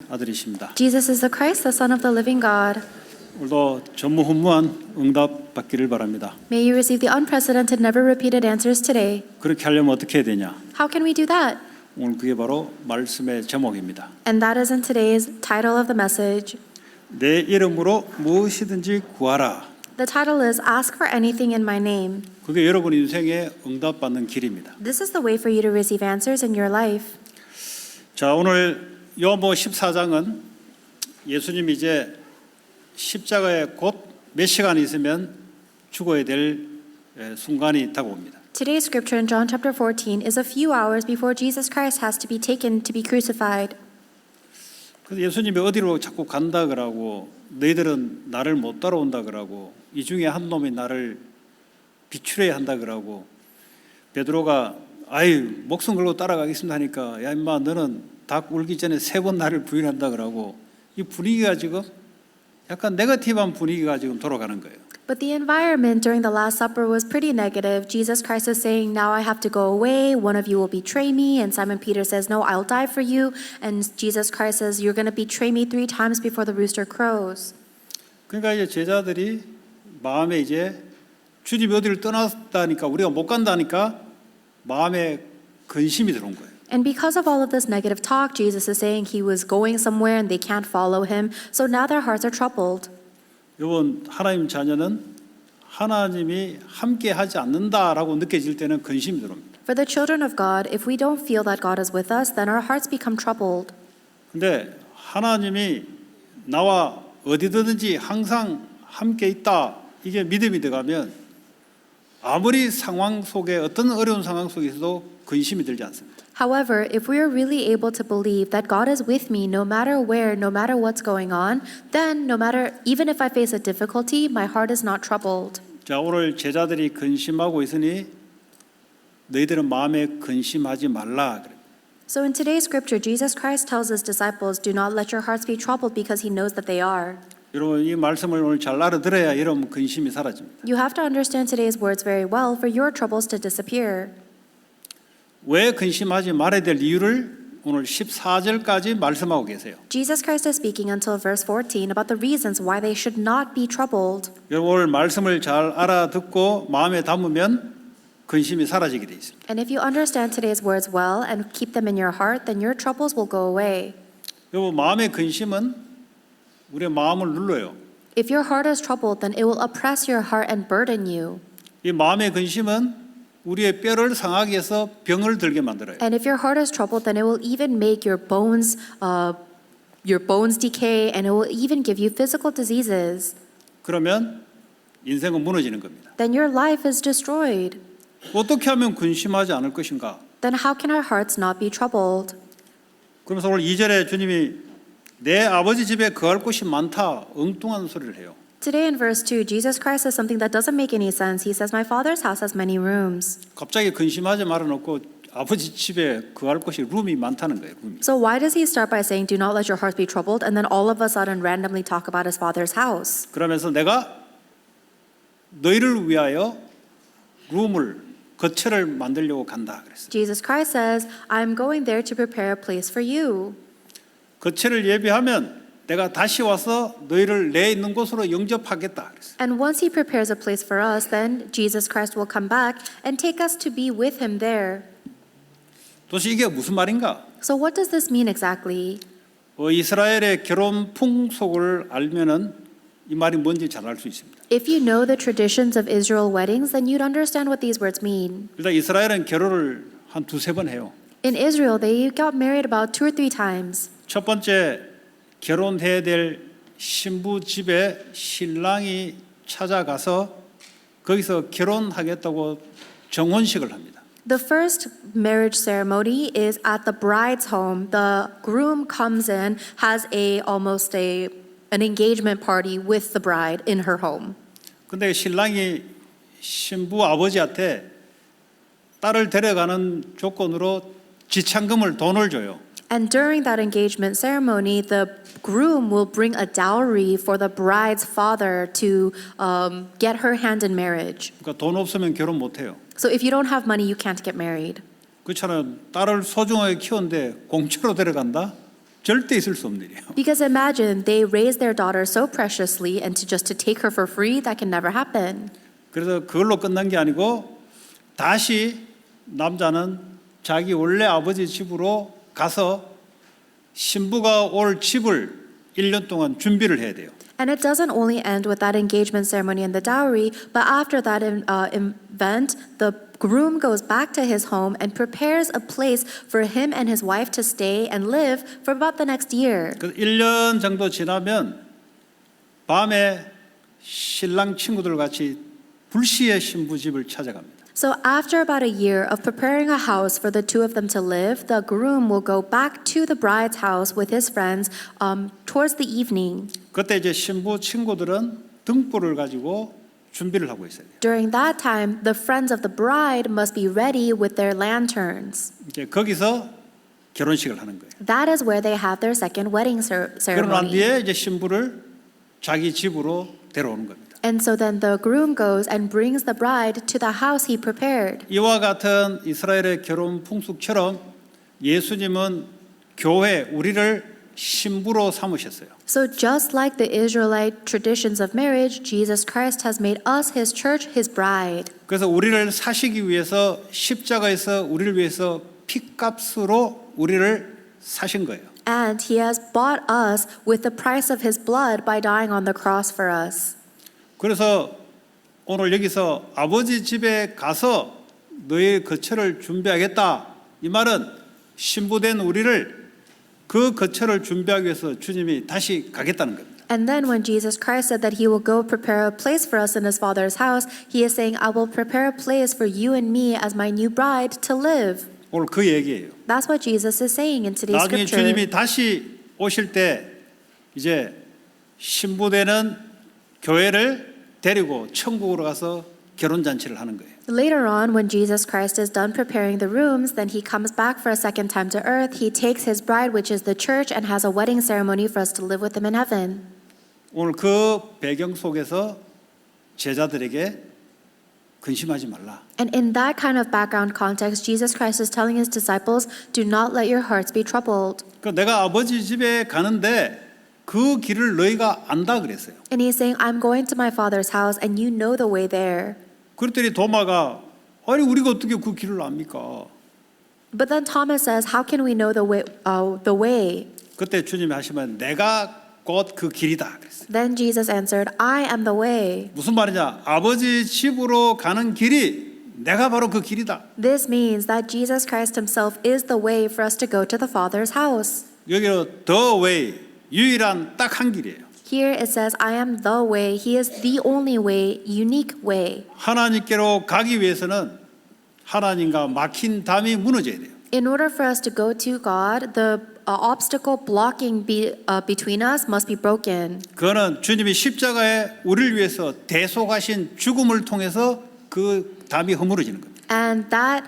아들이십니다. Jesus is the Christ, the Son of the living God. 오늘도 전무후무한 응답 받기를 바랍니다. May you receive the unprecedented, never repeated answers today. 그렇게 하려면 어떻게 해야 되냐? How can we do that? 오늘 그게 바로 말씀의 제목입니다. And that is in today's title of the message. 내 이름으로 무엇이든지 구하라. The title is Ask for anything in my name. 그게 여러분 인생의 응답받는 길입니다. This is the way for you to receive answers in your life. 자, 오늘 요한복음 14장은 예수님이 이제 십자가에 곧 몇 시간 있으면 죽어야 될 순간이 다가옵니다. Today's scripture in John chapter 14 is a few hours before Jesus Christ has to be taken to be crucified. 그래서 예수님이 어디로 자꾸 간다 그러고 너희들은 나를 못 따라온다 그러고 이 중에 한 놈이 나를 비추려야 한다 그러고 베드로가 아유 목숨 걸고 따라가겠습니다 하니까 야 임마 너는 닭 울기 전에 3번 나를 부인한다 그러고 이 분위기가 지금 약간 네거티브한 분위기가 지금 돌아가는 거예요. But the environment during the Last Supper was pretty negative. Jesus Christ is saying, now I have to go away. One of you will betray me. And Simon Peter says, no, I'll die for you. And Jesus Christ says, you're going to betray me 3 times before the rooster crows. 그러니까 이제 제자들이 마음에 이제 주님이 어디를 떠났다니까 우리가 못 간다니까 마음에 근심이 들어온 거예요. And because of all of this negative talk, Jesus is saying he was going somewhere and they can't follow him. So now their hearts are troubled. 여러분 하나님 자녀는 하나님이 함께 하지 않는다라고 느껴질 때는 근심이 들어옵니다. For the children of God, if we don't feel that God is with us, then our hearts become troubled. 근데 하나님이 나와 어디든지 항상 함께 있다. 이게 믿음이 들어가면 아무리 상황 속에 어떤 어려운 상황 속에서도 근심이 들지 않습니다. However, if we are really able to believe that God is with me no matter where, no matter what's going on, then even if I face a difficulty, my heart is not troubled. 자, 오늘 제자들이 근심하고 있으니 너희들은 마음에 근심하지 말라. So in today's scripture, Jesus Christ tells his disciples, do not let your hearts be troubled because he knows that they are. 여러분 이 말씀을 오늘 잘 알아들어야 여러분 근심이 사라집니다. You have to understand today's words very well for your troubles to disappear. 왜 근심하지 말아야 될 이유를 오늘 14절까지 말씀하고 계세요. Jesus Christ is speaking until verse 14 about the reasons why they should not be troubled. 여러분 오늘 말씀을 잘 알아듣고 마음에 담으면 근심이 사라지게 돼 있습니다. And if you understand today's words well and keep them in your heart, then your troubles will go away. 여러분 마음의 근심은 우리의 마음을 눌러요. If your heart is troubled, then it will oppress your heart and burden you. 이 마음의 근심은 우리의 뼈를 상하게 해서 병을 들게 만들어요. And if your heart is troubled, then it will even make your bones decay, and it will even give you physical diseases. 그러면 인생은 무너지는 겁니다. Then your life is destroyed. 어떻게 하면 근심하지 않을 것인가? Then how can our hearts not be troubled? 그러면서 오늘 2절에 주님이 내 아버지 집에 거할 곳이 많다 엉뚱한 소리를 해요. Today in verse 2, Jesus Christ says something that doesn't make any sense. He says, my Father's house has many rooms. 갑자기 근심하지 말아놓고 아버지 집에 거할 곳이 룸이 많다는 거예요. 룸이. So why does he start by saying, do not let your hearts be troubled, and then all of a sudden randomly talk about his Father's house? 그러면서 내가 너희를 위하여 룸을 거처를 만들려고 간다 그랬어요. Jesus Christ says, I'm going there to prepare a place for you. 거처를 예비하면 내가 다시 와서 너희를 내 있는 곳으로 영접하겠다 그랬어요. And once he prepares a place for us, then Jesus Christ will come back and take us to be with him there. 도대체 이게 무슨 말인가? So what does this mean exactly? 이스라엘의 결혼 풍속을 알면은 이 말이 뭔지 잘 알 수 있습니다. If you know the traditions of Israel weddings, then you'd understand what these words mean. 일단 이스라엘은 결혼을 한 2-3번 해요. In Israel, they got married about 2 or 3 times. 첫 번째 결혼해야 될 신부 집에 신랑이 찾아가서 거기서 결혼하겠다고 정혼식을 합니다. The first marriage ceremony is at the bride's home. The groom comes in, has an engagement party with the bride in her home. 근데 신랑이 신부 아버지한테 딸을 데려가는 조건으로 지참금을 돈을 줘요. And during that engagement ceremony, the groom will bring a dowry for the bride's father to get her hand in marriage. 그러니까 돈 없으면 결혼 못 해요. So if you don't have money, you can't get married. 그렇잖아요. 딸을 소중하게 키웠는데 공짜로 데려간다? 절대 있을 수 없는 일이에요. Because imagine they raise their daughter so preciously and to take her for free, that can never happen. 그래서 그걸로 끝난 게 아니고 다시 남자는 자기 원래 아버지 집으로 가서 신부가 올 집을 1년 동안 준비를 해야 돼요. And it doesn't only end with that engagement ceremony and the dowry, but after that event, the groom goes back to his home and prepares a place for him and his wife to stay and live for about the next year. 그 1년 정도 지나면 밤에 신랑 친구들 같이 불시에 신부 집을 찾아갑니다. So after about a year of preparing a house for the two of them to live, the groom will go back to the bride's house with his friends towards the evening. 그때 이제 신부 친구들은 등불을 가지고 준비를 하고 있어요. During that time, the friends of the bride must be ready with their lanterns. 이제 거기서 결혼식을 하는 거예요. That is where they have their second wedding 그러고 난 ceremony. 뒤에 이제 신부를 자기 집으로 데려오는 겁니다. And so then the groom goes and brings the bride to the house he prepared. 이와 같은 이스라엘의 결혼 풍습처럼 예수님은 교회 우리를 신부로 삼으셨어요. So just like the Israelite traditions of marriage, Jesus Christ has made us his church, his bride. 그래서 우리를 사시기 위해서 십자가에서 우리를 위해서 피값으로 우리를 사신 거예요. And he has bought us with the price of his blood by dying on the cross for us. 그래서 오늘 여기서 아버지 집에 가서 너의 거처를 준비하겠다. 이 말은 신부된 우리를 그 거처를 준비하기 위해서 주님이 다시 가겠다는 겁니다. And then when Jesus Christ said that he will go prepare a place for us in his Father's house, he is saying, I will prepare a place for you and me as my new bride to live. 오늘 그 얘기예요. That's what Jesus is saying in today's 나중에 scripture. 주님이 다시 오실 때 이제 신부되는 교회를 데리고 천국으로 가서 결혼잔치를 하는 거예요. Later on, when Jesus Christ is done preparing the rooms, then he comes back for a second time to earth. He takes his bride, which is the church, and has a wedding ceremony for us to live with him in heaven. 오늘 그 배경 속에서 제자들에게 근심하지 말라. And in that kind of background context, Jesus Christ is telling his disciples, do not let your hearts be troubled. 그 내가 아버지 집에 가는데 그 길을 너희가 안다 그랬어요. And he's saying, I'm going to my Father's house, and you know the way there. 그랬더니 도마가 아니 우리가 어떻게 그 길을 압니까? But then Thomas says, how can we know the way? 그때 주님이 하시면 내가 곧 그 길이다 그랬어요. Then Jesus answered, I am the way. 무슨 말이냐? 아버지 집으로 가는 길이 내가 바로 그 길이다. This means that Jesus Christ himself is the way for us to go to the Father's house. 여기로 the way 유일한 딱 한 길이에요. Here it says, I am the way. He is the only way, unique way. 하나님께로 가기 위해서는 하나님과 막힌 담이 무너져야 돼요. In order for us to go to God, the obstacle blocking between us must be broken. 그거는 주님이 십자가에 우리를 위해서 대속하신 죽음을 통해서 그 담이 허물어지는 겁니다. And that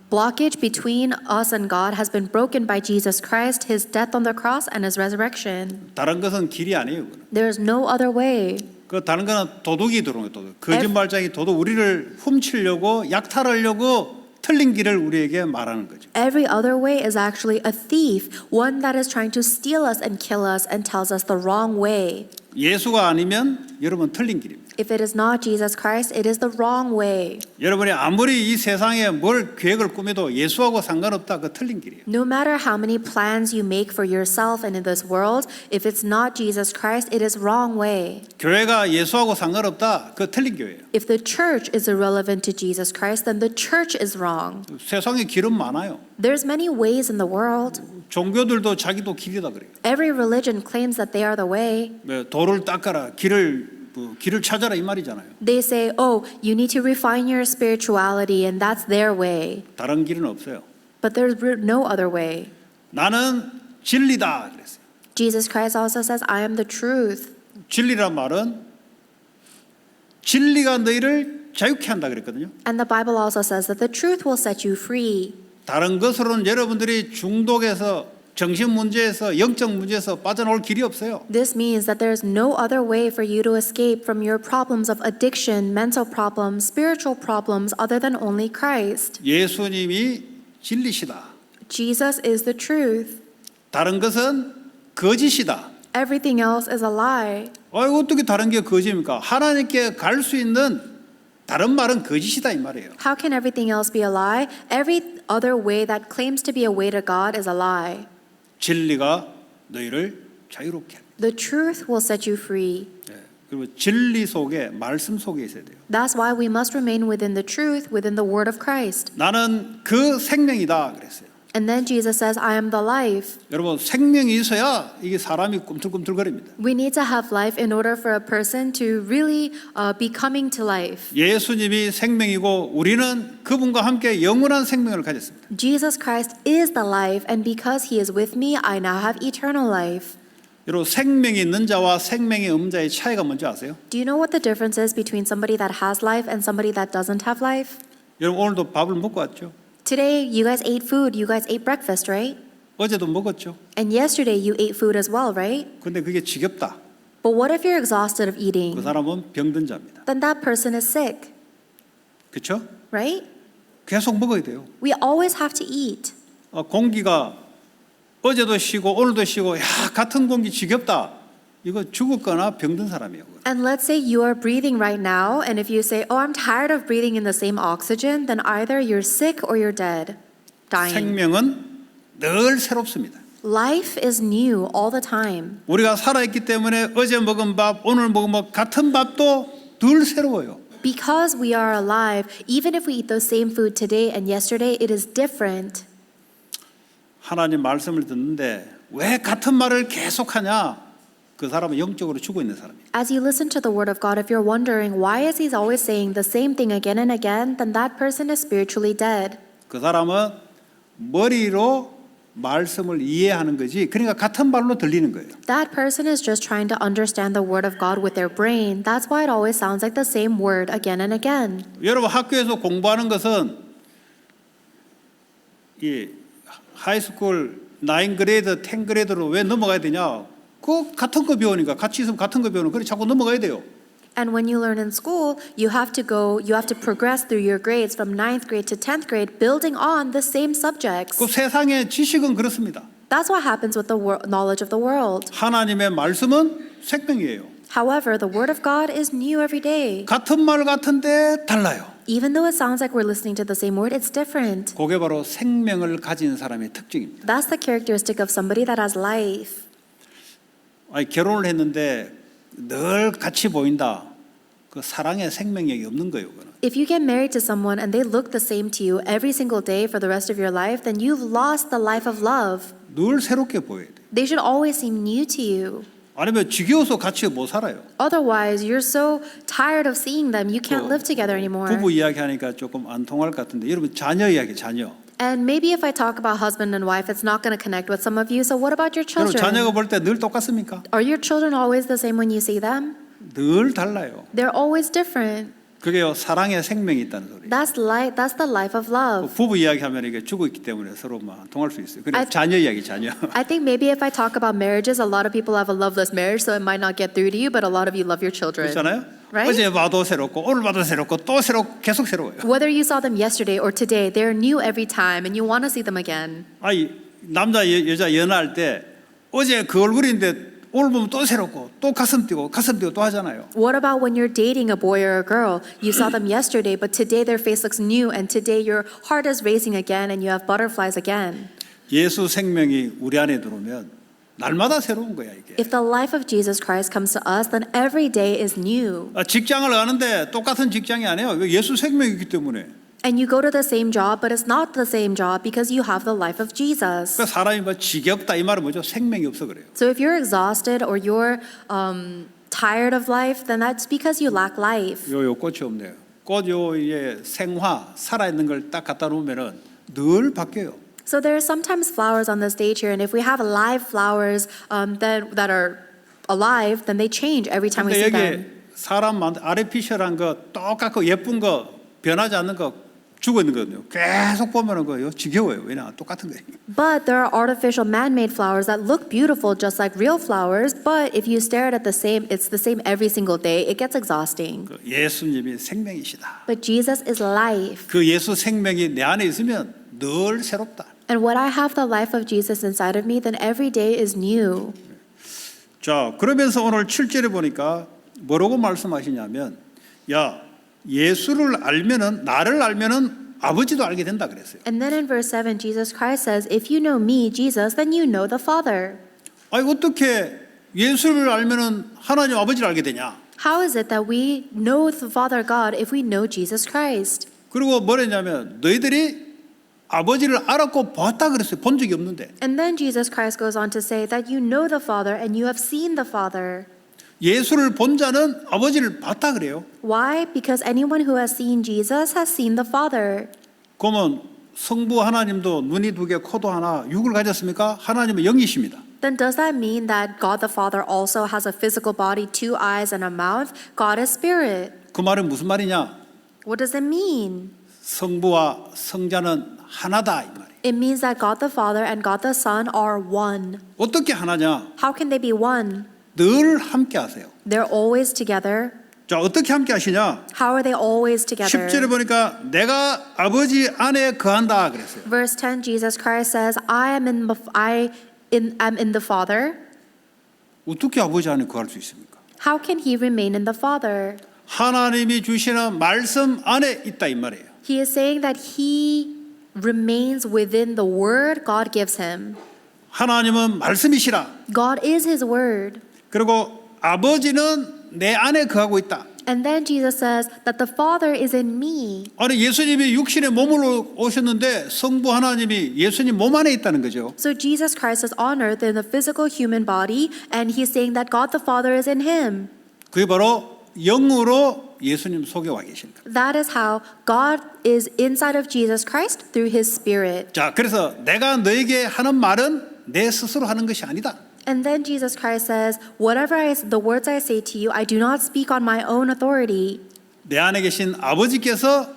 blockage between us and God has been broken by Jesus Christ, his death on the cross and his resurrection. 다른 것은 길이 아니에요. 그거는. There is no other way. 그 다른 거는 도둑이 들어오는 거예요. 도둑. 거짓말장이 도둑 우리를 훔치려고 약탈하려고 틀린 길을 우리에게 말하는 거죠. Every other way is actually a thief, one that is trying to steal us and kill us and tells us the wrong way. 예수가 아니면 여러분 틀린 길입니다. If it is not Jesus Christ, it is the wrong way. 여러분이 아무리 이 세상에 뭘 계획을 꾸며도 예수하고 상관없다. 그 틀린 길이에요. No matter how many plans you make for yourself and in this world, if it's not Jesus Christ, it is wrong way. 교회가 예수하고 상관없다. 그 틀린 교회예요. If the church is irrelevant to Jesus Christ, then the church is wrong. 세상에 길은 많아요. There's many ways in the world. 종교들도 자기도 길이다 그래요. Every religion claims that they are the way. 돌을 닦아라. 길을 찾아라 이 말이잖아요. They say, oh, you need to refine your spirituality, and that's their way. 다른 길은 없어요. But there's no other way. 나는 진리다 그랬어요. Jesus Christ also says, I am the truth. 진리란 말은 진리가 너희를 자유케 한다 그랬거든요. And the Bible also says that the truth will set you free. 다른 것으로는 여러분들이 중독에서 정신 문제에서 영적 문제에서 빠져나올 길이 없어요. This means that there is no other way for you to escape from your problems of addiction, mental problems, spiritual problems other than only Christ. 예수님이 진리시다. Jesus is the truth. 다른 것은 거짓이다. Everything else is a lie. 어떻게 다른 게 거짓입니까? 하나님께 갈 수 있는 다른 말은 거짓이다 이 말이에요. How can everything else be a lie? Every other way that claims to be a way to God is a lie. 진리가 너희를 자유롭게 합니다. The truth will set you free. 그리고 진리 속에 말씀 속에 있어야 돼요. That's why we must remain within the truth, within the word of Christ. 나는 그 생명이다 그랬어요. And then Jesus says, I am the life. 여러분 생명이 있어야 이게 사람이 꿈틀꿈틀거립니다. We need to have life in order for a person to really be coming to life. 예수님이 생명이고 우리는 그분과 함께 영원한 생명을 가졌습니다. Jesus Christ is the life, and because he is with me, I now have eternal life. 여러분 생명이 있는 자와 생명이 없는 자의 차이가 뭔지 아세요? Do you know what the difference is between somebody that has life and somebody that doesn't have life? 여러분 오늘도 밥을 먹고 왔죠? Today, you guys ate food. You guys ate breakfast, right? 어제도 먹었죠? And yesterday, you ate food as well, right? 근데 그게 지겹다. But what if you're exhausted of 그 eating? 사람은 병든 자입니다. Then that person is sick, 그렇죠? right? 계속 먹어야 돼요. We always have to eat. 공기가 어제도 쉬고 오늘도 쉬고 같은 공기 지겹다. 이거 죽었거나 병든 사람이에요. And let's say you are breathing right now, and if you say, oh, I'm tired of breathing in the same oxygen, then either you're sick or you're dead, dying. 생명은 늘 새롭습니다. Life is new all the time. 우리가 살아있기 때문에 어제 먹은 밥, 오늘 먹은 밥 같은 밥도 늘 새로워요. Because we are alive, even if we eat the same food today and yesterday, it is different. 하나님 말씀을 듣는데 왜 같은 말을 계속하냐? 그 사람은 영적으로 죽어 있는 사람이에요. As you listen to the word of God, if you're wondering why is he always saying the same thing again and again, then that person is spiritually dead. 그 사람은 머리로 말씀을 이해하는 거지. 그러니까 같은 말로 들리는 거예요. That person is just trying to understand the word of God with their brain. That's why it always sounds like the same word again and again. 여러분 학교에서 공부하는 것은 이 하이스쿨 9그레이드, 10그레이드로 왜 넘어가야 되냐? 그 같은 거 배우니까 같이 있으면 같은 거 배우는 그래 자꾸 넘어가야 돼요. And when you learn in school, you have to progress through your grades from 9th grade to 10th grade, building on the same subjects. 그 세상의 지식은 그렇습니다. That's what happens with the knowledge of the world. 하나님의 말씀은 생명이에요. However, the word of God is new every day. 같은 말 같은데 달라요. Even though it sounds like we're listening to the same word, it's different. 그게 바로 생명을 가진 사람의 특징입니다. That's the characteristic of somebody that has life. 결혼을 했는데 늘 같이 보인다. 그 사랑의 생명력이 없는 거예요. 그거는. If you get married to someone and they look the same to you every single day for the rest of your life, then you've lost the life of love. 늘 새롭게 보여야 돼요. They should always seem new to you. 아니면 지겨워서 같이 못 살아요. Otherwise, you're so tired of seeing them, you can't live together anymore. 부부 이야기하니까 조금 안 통할 것 같은데 여러분 자녀 이야기 자녀. And maybe if I talk about husband and wife, it's not going to connect with some of you. So what about your 여러분 자녀가 children? 볼 때 늘 똑같습니까? Are your children always the same when you see them? 늘 달라요. They're always different. 그게요 사랑의 생명이 있다는 소리. That's the life of love. 부부 이야기하면 이게 죽어 있기 때문에 서로 막 통할 수 있어요. 그래 자녀 이야기 자녀. I think maybe if I talk about marriages, a lot of people have a loveless marriage, so it might not get through to you, but a lot of you love your children. 그렇잖아요. Right? 어제 봐도 새롭고 오늘 봐도 새롭고 또 새롭고 계속 새로워요. Whether you saw them yesterday or today, they're new every time, and you want to see them again. 아니 남자 여자 연애할 때 어제 그 얼굴인데 오늘 보면 또 새롭고 또 가슴 뛰고 또 하잖아요. What about when you're dating a boy or a girl? You saw them yesterday, but today their face looks new, and today your heart is racing again, and you have butterflies again. 예수 생명이 우리 안에 들어오면 날마다 새로운 거야 이게. If the life of Jesus Christ comes to us, then every day is new. 직장을 가는데 똑같은 직장이 아니에요. 왜 예수 생명이기 때문에. And you go to the same job, but it's not the same job because you have the life of Jesus. 그러니까 사람이 뭐 지겹다 이 말은 뭐죠? 생명이 없어 그래요. So if you're exhausted or you're tired of life, then that's because you lack life. 요 꽃이 없네요. 꽃요의 생화 살아 있는 걸 딱 갖다 놓으면은 늘 바뀌어요. So there are sometimes flowers on the stage here, and if we have live flowers that are alive, then they change every time we 근데 see 여기 them. 사람 아르티피셜한 거 똑같고 예쁜 거 변하지 않는 거 죽어 있는 거거든요. 계속 보면은 그요 지겨워요. 왜냐 똑같은 거예요. But there are artificial man-made flowers that look beautiful just like real flowers, but if you stare at it it's the same every single day, it gets exhausting. 그 예수님이 생명이시다. But Jesus is life. 그 예수 생명이 내 안에 있으면 늘 새롭다. And when I have the life of Jesus inside of me, then every day is new. 자, 그러면서 오늘 7절에 보니까 뭐라고 말씀하시냐면, 야, 예수를 알면은, 나를 알면은 아버지도 알게 된다 그랬어요. And then in verse 7, Jesus Christ says, if you know me, Jesus, then you know the Father. 아니, 어떻게 예수를 알면은 하나님 아버지를 알게 되냐? How is it that we know the Father God if we know Jesus Christ? 그리고 뭐랬냐면, 너희들이 아버지를 알았고 보았다 그랬어요. 본 적이 없는데. And then Jesus Christ goes on to say that you know the Father and you have seen the Father. 예수를 본 자는 아버지를 봤다 그래요. Why? Because anyone who has seen Jesus has seen the Father. 그러면 성부 하나님도 눈이 두 개, 코도 하나, 육을 가졌습니까? 하나님은 영이십니다. Then does that mean that God the Father also has a physical body, 2 eyes, and a mouth? God is spirit. 그 말은 무슨 말이냐? What does it mean? 성부와 성자는 하나다 이 말이에요. It means that God the Father and God the Son are one. 어떻게 하나냐? How can they be one? 늘 함께 하세요. They're always together. 자, 어떻게 함께 하시냐? How are they always 10절에 together? 보니까 내가 아버지 안에 거한다 그랬어요. Verse 10, Jesus Christ says, I'm in the Father. 어떻게 아버지 안에 거할 수 있습니까? How can he remain in the Father? 하나님이 주시는 말씀 안에 있다 이 말이에요. He is saying that he remains within the word God gives him. 하나님은 말씀이시라. God is his word. 그리고 아버지는 내 안에 거하고 있다. And then Jesus says that the Father is in me. 아니 예수님이 육신의 몸으로 오셨는데 성부 하나님이 예수님 몸 안에 있다는 거죠. So Jesus Christ is on earth in the physical human body, and he's saying that God the Father is in him. 그게 바로 영으로 예수님 속에 와 계십니다. That is how God is inside of Jesus Christ through his Spirit. 자, 그래서 내가 너에게 하는 말은 내 스스로 하는 것이 아니다. And then Jesus Christ says, the words I say to you, I do not speak on my own authority. 내 안에 계신 아버지께서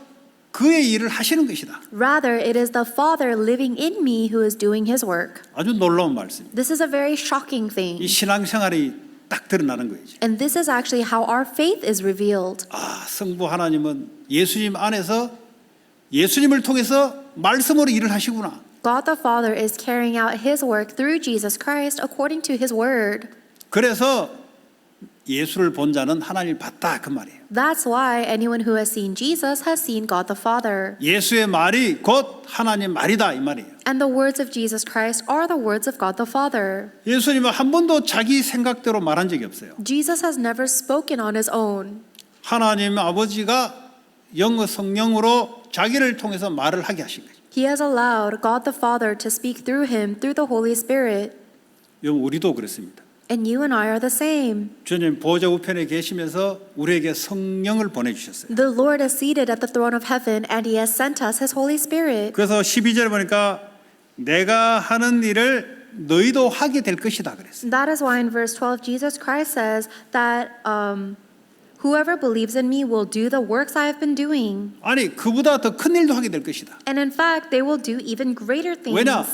그의 일을 하시는 것이다. Rather, it is the Father living in me who is doing his work. 아주 놀라운 말씀입니다. This is a very shocking 이 thing. 신앙생활이 딱 드러나는 거죠. And this is actually how our faith is revealed. 아, 성부 하나님은 예수님 안에서 예수님을 통해서 말씀으로 일을 하시구나. God the Father is carrying out his work through Jesus Christ according to his word. 그래서 예수를 본 자는 하나님을 봤다 그 말이에요. That's why anyone who has seen Jesus has seen God the Father. 예수의 말이 곧 하나님 말이다 이 말이에요. And the words of Jesus Christ are the words of God the Father. 예수님은 한 번도 자기 생각대로 말한 적이 없어요. Jesus has never spoken on his own. 하나님 아버지가 영의 성령으로 자기를 통해서 말을 하게 하신 거죠. He has allowed God the Father to speak through him through the Holy Spirit. 여러분 우리도 그렇습니다. And you and I are the same. 주님 보좌 우편에 계시면서 우리에게 성령을 보내주셨어요. The Lord is seated at the throne of heaven and he has sent us his Holy Spirit. 그래서 12절에 보니까 내가 하는 일을 너희도 하게 될 것이다 그랬어요. That is why in verse 12 Jesus Christ says that whoever believes in me will do the works I have been doing. 아니 그보다 더 큰 일도 하게 될 것이다. And in fact, they will do even greater things. 왜냐?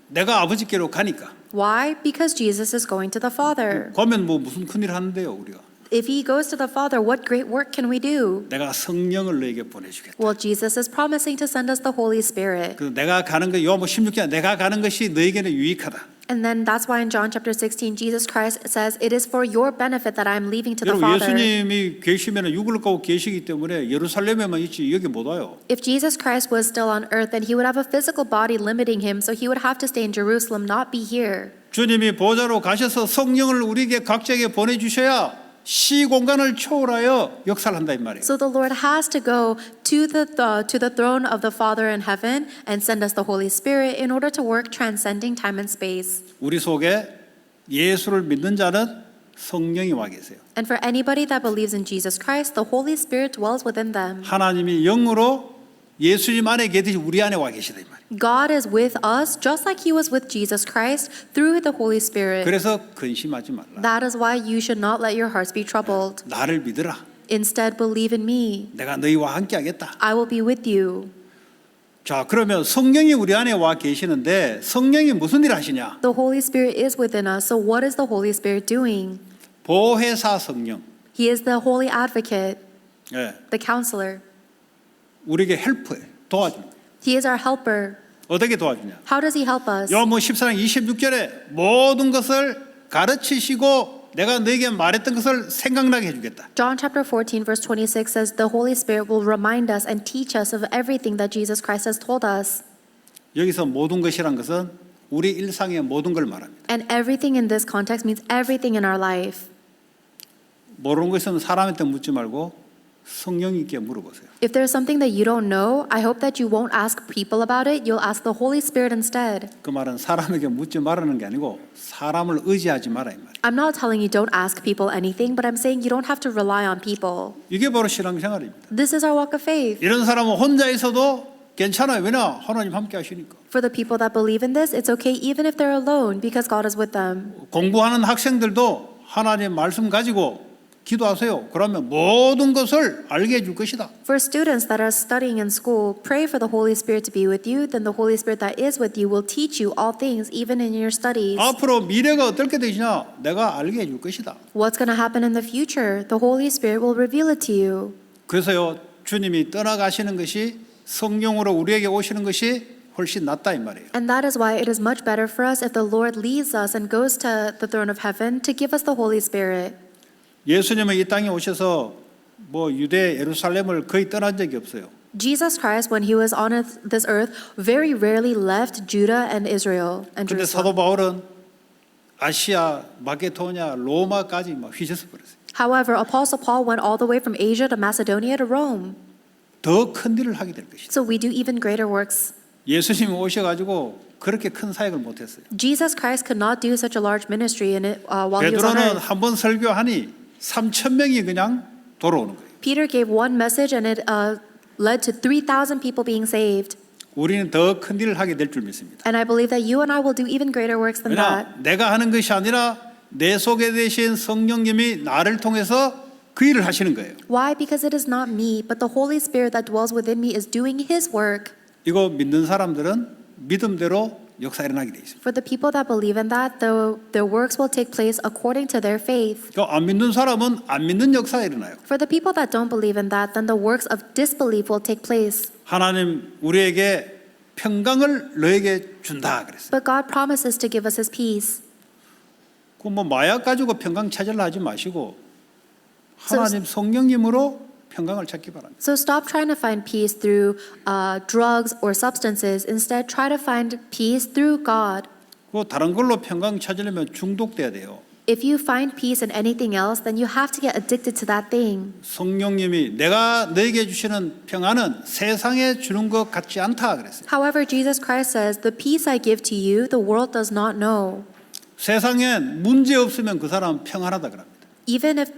내가 아버지께로 가니까. Why? Because Jesus is going to the Father. 그러면 뭐 무슨 큰 일 하는데요 우리가? If he goes to the Father, what great work can we do? 내가 성령을 너에게 보내주겠다. Well, Jesus is promising to send us the Holy Spirit. 그래서 내가 가는 거 요한복음 16장 내가 가는 것이 너에게는 유익하다. And then that's why in John chapter 16, Jesus Christ says, it is for your benefit that I am leaving to the 여러분 Father. 예수님이 계시면 육을 갖고 계시기 때문에 예루살렘에만 있지 여기 못 와요. If Jesus Christ was still on earth, then he would have a physical body limiting him, so he would have to stay in Jerusalem, not be here. 주님이 보좌로 가셔서 성령을 우리에게 각자에게 보내주셔야 시 공간을 초월하여 역사를 한다 이 말이에요. So the Lord has to go to the throne of the Father in heaven and send us the Holy Spirit in order to work transcending time and space. 우리 속에 예수를 믿는 자는 성령이 와 계세요. And for anybody that believes in Jesus Christ, the Holy Spirit dwells within them. 하나님이 영으로 예수님 안에 계듯이 우리 안에 와 계시다 이 말이에요. God is with us just like he was with Jesus Christ through the Holy Spirit. 그래서 근심하지 말라. That is why you should not let your hearts be troubled. 나를 믿으라. Instead, believe in me. 내가 너희와 함께 하겠다. I will be with you. 자, 그러면 성령이 우리 안에 와 계시는데 성령이 무슨 일을 하시냐? The Holy Spirit is within us. So what is the Holy Spirit doing? 보혜사 성령. He is the Holy Advocate, 예. the Counselor. 우리에게 헬프해. 도와줍니다. He is our helper. 어떻게 도와주냐? How does he help us? 요한복음 14장 26절에 모든 것을 가르치시고 내가 너에게 말했던 것을 생각나게 해주겠다. John chapter 14 verse 26 says the Holy Spirit will remind us and teach us of everything that Jesus Christ has told us. 여기서 모든 것이란 것은 우리 일상의 모든 걸 말합니다. And everything in this context means everything in our life. 모르는 것은 사람한테 묻지 말고 성령님께 물어보세요. If there's something that you don't know, I hope that you won't ask people about it. You'll ask the Holy Spirit instead. 그 말은 사람에게 묻지 말라는 게 아니고 사람을 의지하지 마라 이 말이에요. I'm not telling you don't ask people anything, but I'm saying you don't have to rely on people. 이게 바로 신앙생활입니다. This is our walk of faith. 이런 사람은 혼자 있어도 괜찮아요. 왜냐? 하나님 함께 하시니까. For the people that believe in this, it's okay even if they're alone because God is with them. 공부하는 학생들도 하나님 말씀 가지고 기도하세요. 그러면 모든 것을 알게 해줄 것이다. For students that are studying in school, pray for the Holy Spirit to be with you. Then the Holy Spirit that is with you will teach you all things, even in your studies. 앞으로 미래가 어떻게 되시냐? 내가 알게 해줄 것이다. What's going to happen in the future? The Holy Spirit will reveal it to you. 그래서요, 주님이 떠나가시는 것이 성령으로 우리에게 오시는 것이 훨씬 낫다 이 말이에요. And that is why it is much better for us if the Lord leads us and goes to the throne of heaven to give us the Holy Spirit. 예수님은 이 땅에 오셔서 뭐 유대 예루살렘을 거의 떠난 적이 없어요. Jesus Christ, when he was on this earth, very rarely left Judah and Israel and 근데 Jerusalem. 사도 바울은 아시아, 마게도냐, 로마까지 막 휘젓어 버렸어요. However, Apostle Paul went all the way from Asia to Macedonia to Rome. 더 큰 일을 하게 될 것이다. So we do even greater works. 예수님이 오셔가지고 그렇게 큰 사역을 못했어요. Jesus Christ could not do such a large ministry in it while he was on 베드로는 earth. 한 번 설교하니 3,000명이 그냥 돌아오는 거예요. Peter gave one message and it led to 3,000 people being saved. 우리는 더 큰 일을 하게 될 줄 믿습니다. And I believe that you and I will do even greater works than that. 왜냐? 내가 하는 것이 아니라 내 속에 계신 성령님이 나를 통해서 그 일을 하시는 거예요. Why? Because it is not me, but the Holy Spirit that dwells within me is doing His work. 이거 믿는 사람들은 믿음대로 역사 일어나게 돼 있습니다. For the people that believe in that, their works will take place according to their faith. 안 믿는 사람은 안 믿는 역사가 일어나요. For the people that don't believe in that, then the works of disbelief will take place. 하나님 우리에게 평강을 너에게 준다 그랬어요. But God promises to give us His peace. 그 뭐 마약 가지고 평강 찾으려 하지 마시고 하나님 성령님으로 평강을 찾기 바랍니다. So stop trying to find peace through drugs or substances. Instead, try to find peace through God. 그 다른 걸로 평강 찾으려면 중독돼야 돼요. If you find peace in anything else, then you have to get addicted to that thing. 성령님이 내가 너에게 주시는 평안은 세상에 주는 것 같지 않다 그랬어요. However, Jesus Christ says, "The peace I give to you, the world does not know." 세상엔 문제 없으면 그 사람은 평안하다 그럽니다. Even if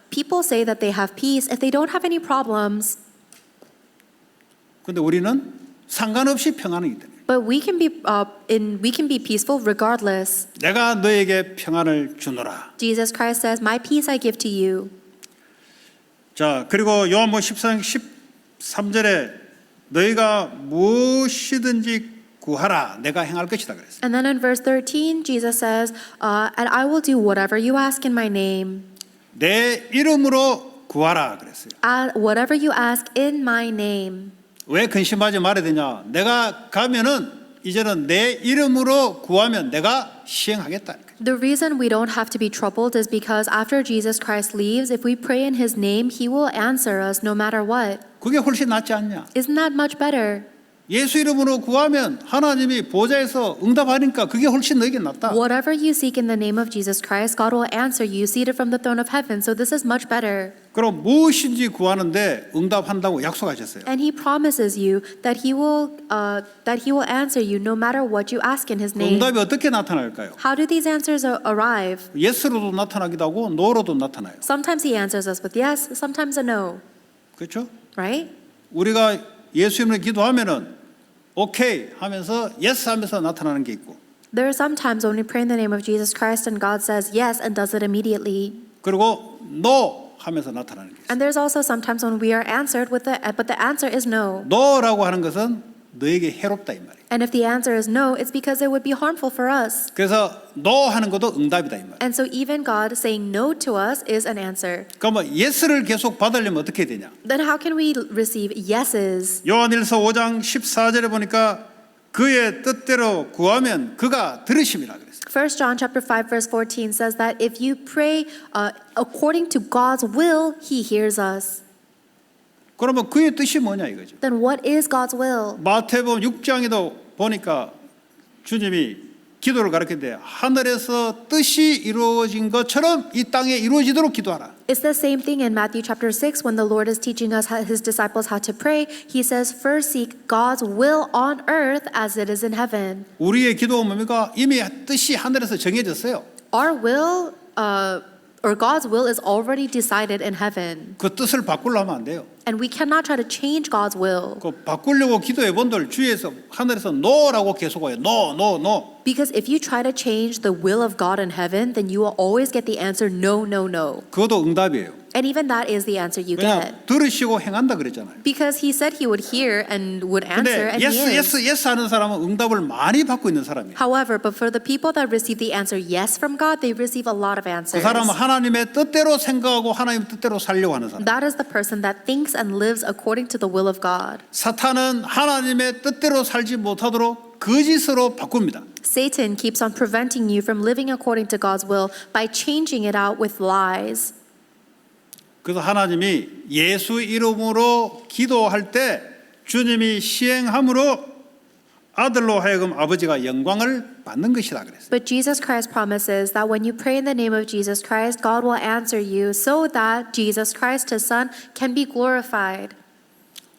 people say that they have peace, if they don't have any problems, 근데 우리는 상관없이 평안하기 때문에 but we can be peaceful regardless. 내가 너에게 평안을 주노라. Jesus Christ says, "My peace I give to you." 자, 그리고 요한복음 14장 13절에 너희가 무엇이든지 구하라 내가 행할 것이다 그랬어요. And then in verse 13, Jesus says, "And I will do whatever you ask in my name." 내 이름으로 구하라 그랬어요. Whatever you ask in my name. 왜 근심하지 말아야 되냐? 내가 가면은 이제는 내 이름으로 구하면 내가 시행하겠다. The reason we don't have to be troubled is because after Jesus Christ leaves, if we pray in His name, He will answer us no matter what. 그게 훨씬 낫지 않냐? Isn't that much better? 예수 이름으로 구하면 하나님이 보좌에서 응답하니까 그게 훨씬 너에게 낫다. Whatever you seek in the name of Jesus Christ, God will answer you seated from the throne of heaven. So this is much better. 그럼 무엇인지 구하는데 응답한다고 약속하셨어요. And He promises you that He will answer you no matter what you ask in His name. 응답이 어떻게 나타날까요? How do these answers arrive? 예스로도 나타나기도 하고 노로도 나타나요. Sometimes He answers us with yes, sometimes a no. 그렇죠? Right? 우리가 예수 이름으로 기도하면은 오케이 하면서 예스 하면서 나타나는 게 있고 There are some times when we pray in the name of Jesus Christ and God says yes and does it immediately. 그리고 no 하면서 나타나는 게 있어요. And there's also sometimes when we are answered with but the answer is no. no라고 하는 것은 너에게 해롭다 이 말이에요. And if the answer is no, it's because it would be harmful for us. 그래서 no 하는 것도 응답이다 이 말이에요. And so even God saying no to us is an answer. 그러면 예스를 계속 받으려면 어떻게 해야 되냐? Then how can we receive yeses? 요한일서 5장 14절에 보니까 그의 뜻대로 구하면 그가 들으심이라 그랬어요. 1 John chapter 5 verse 14 says that if you pray according to God's will, he hears us. 그러면 그의 뜻이 뭐냐 이거죠. Then what is God's will? 마태복음 6장에도 보니까 주님이 기도를 가르치는데 하늘에서 뜻이 이루어진 것처럼 이 땅에 이루어지도록 기도하라. It's the same thing in Matthew chapter 6 when the Lord is teaching us his disciples how to pray. He says, first seek God's will on earth as it is in heaven. 우리의 기도는 뭡니까? 이미 뜻이 하늘에서 정해졌어요. Our will, or God's will is already decided in heaven. 그 뜻을 바꾸려 하면 안 돼요. And we cannot try to change God's will. 그 바꾸려고 기도해 본들 주위에서 하늘에서 no라고 계속 와요. No, no, no. Because if you try to change the will of God in heaven, then you will always get the answer no, no, no. 그것도 응답이에요. And even that is the answer you 왜냐 get. 들으시고 행한다 그랬잖아요. Because he said he would hear and would answer, 근데 and yes, he yes, is. yes 하는 사람은 응답을 많이 받고 있는 사람이에요. However, but for the people that receive the answer yes from God, they receive a lot of 그 answers. 사람은 하나님의 뜻대로 생각하고 하나님 뜻대로 살려고 하는 사람. That is the person that thinks and lives according to the will of God. 사탄은 하나님의 뜻대로 살지 못하도록 거짓으로 바꿉니다. Satan keeps on preventing you from living according to God's will by changing it out with lies. 그래서 하나님이 예수 이름으로 기도할 때 주님이 시행함으로 아들로 하여금 아버지가 영광을 받는 것이다 그랬어요. But Jesus Christ promises that when you pray in the name of Jesus Christ, God will answer you so that Jesus Christ, his son, can be glorified.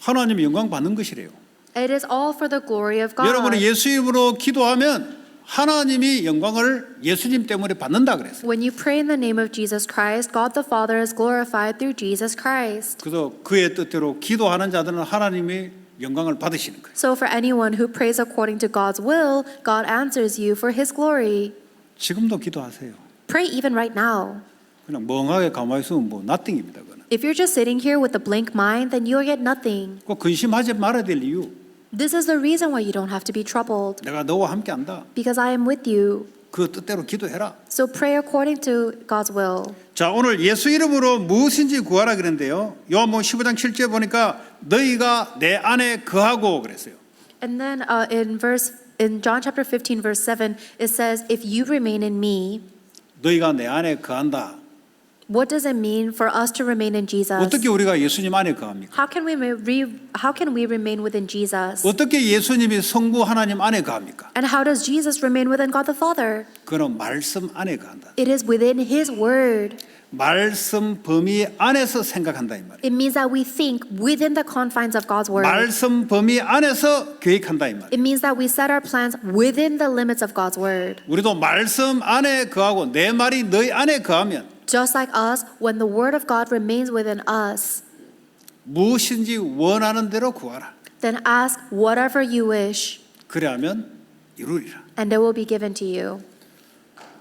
하나님이 영광 받는 것이래요. It is all for the glory of God. 여러분이 예수 이름으로 기도하면 하나님이 영광을 예수님 때문에 받는다 그랬어요. When you pray in the name of Jesus Christ, God the Father is glorified through Jesus Christ. 그래서 그의 뜻대로 기도하는 자들은 하나님이 영광을 받으시는 거예요. So for anyone who prays according to God's will, God answers you for his glory. 지금도 기도하세요. Pray even right now. 그냥 멍하게 가만히 있으면 뭐 nothing입니다. 그거는. If you're just sitting here with a blank mind, then you'll get nothing. 꼭 근심하지 말아야 될 이유. This is the reason why you don't have to be troubled, 내가 너와 함께 한다. because I am with you. 그 뜻대로 기도해라. So pray according to God's will. 자, 오늘 예수 이름으로 무엇인지 구하라 그랬는데요. 요한복음 15장 7절 보니까 너희가 내 안에 거하고 그랬어요. And then in John chapter 15 verse 7 it says, if you remain in me. 너희가 내 안에 거한다. What does it mean for us to remain in Jesus? 어떻게 우리가 예수님 안에 거합니까? How can we remain within Jesus? 어떻게 예수님이 성부 하나님 안에 거합니까? And how does Jesus remain within God the Father? 그는 말씀 안에 거한다. It is within his word. 말씀 범위 안에서 생각한다 이 말이에요. It means that we think within the confines of God's word. 말씀 범위 안에서 계획한다 이 말이에요. It means that we set our plans within the limits of God's word. 우리도 말씀 안에 거하고 내 말이 너희 안에 거하면 Just like us, when the word of God remains within us, 무엇인지 원하는 대로 구하라. then ask whatever you wish, 그래야면 이루리라. and it will be given to you.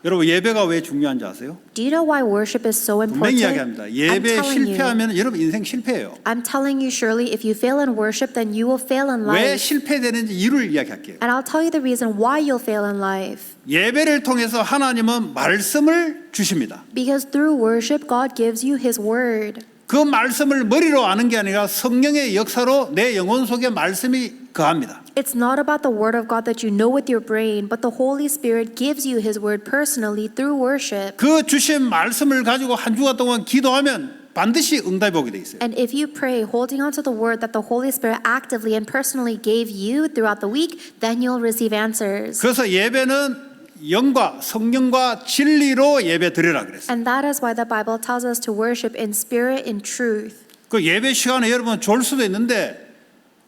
여러분 예배가 왜 중요한지 아세요? Do you know why worship is so 분명히 important? 이야기합니다. 예배 실패하면 여러분 인생 실패예요. I'm telling you, surely, if you fail in worship, then you will fail in 왜 life. 실패되는지 이유를 이야기할게요. And I'll tell you the reason why you'll fail in life. 예배를 통해서 하나님은 말씀을 주십니다. Because through worship, God gives you His word. 그 말씀을 머리로 아는 게 아니라 성령의 역사로 내 영혼 속에 말씀이 거합니다. It's not about the word of God that you know with your brain, but the Holy Spirit gives you His word personally through worship. 그 주신 말씀을 가지고 한 주간 동안 기도하면 반드시 응답이 오게 돼 있어요. And if you pray holding on to the word that the Holy Spirit actively and personally gave you throughout the week, then you'll receive answers. 그래서 예배는 영과 성령과 진리로 예배 드리라 그랬어요. And that is why the Bible tells us to worship in spirit and truth. 그 예배 시간에 여러분 졸 수도 있는데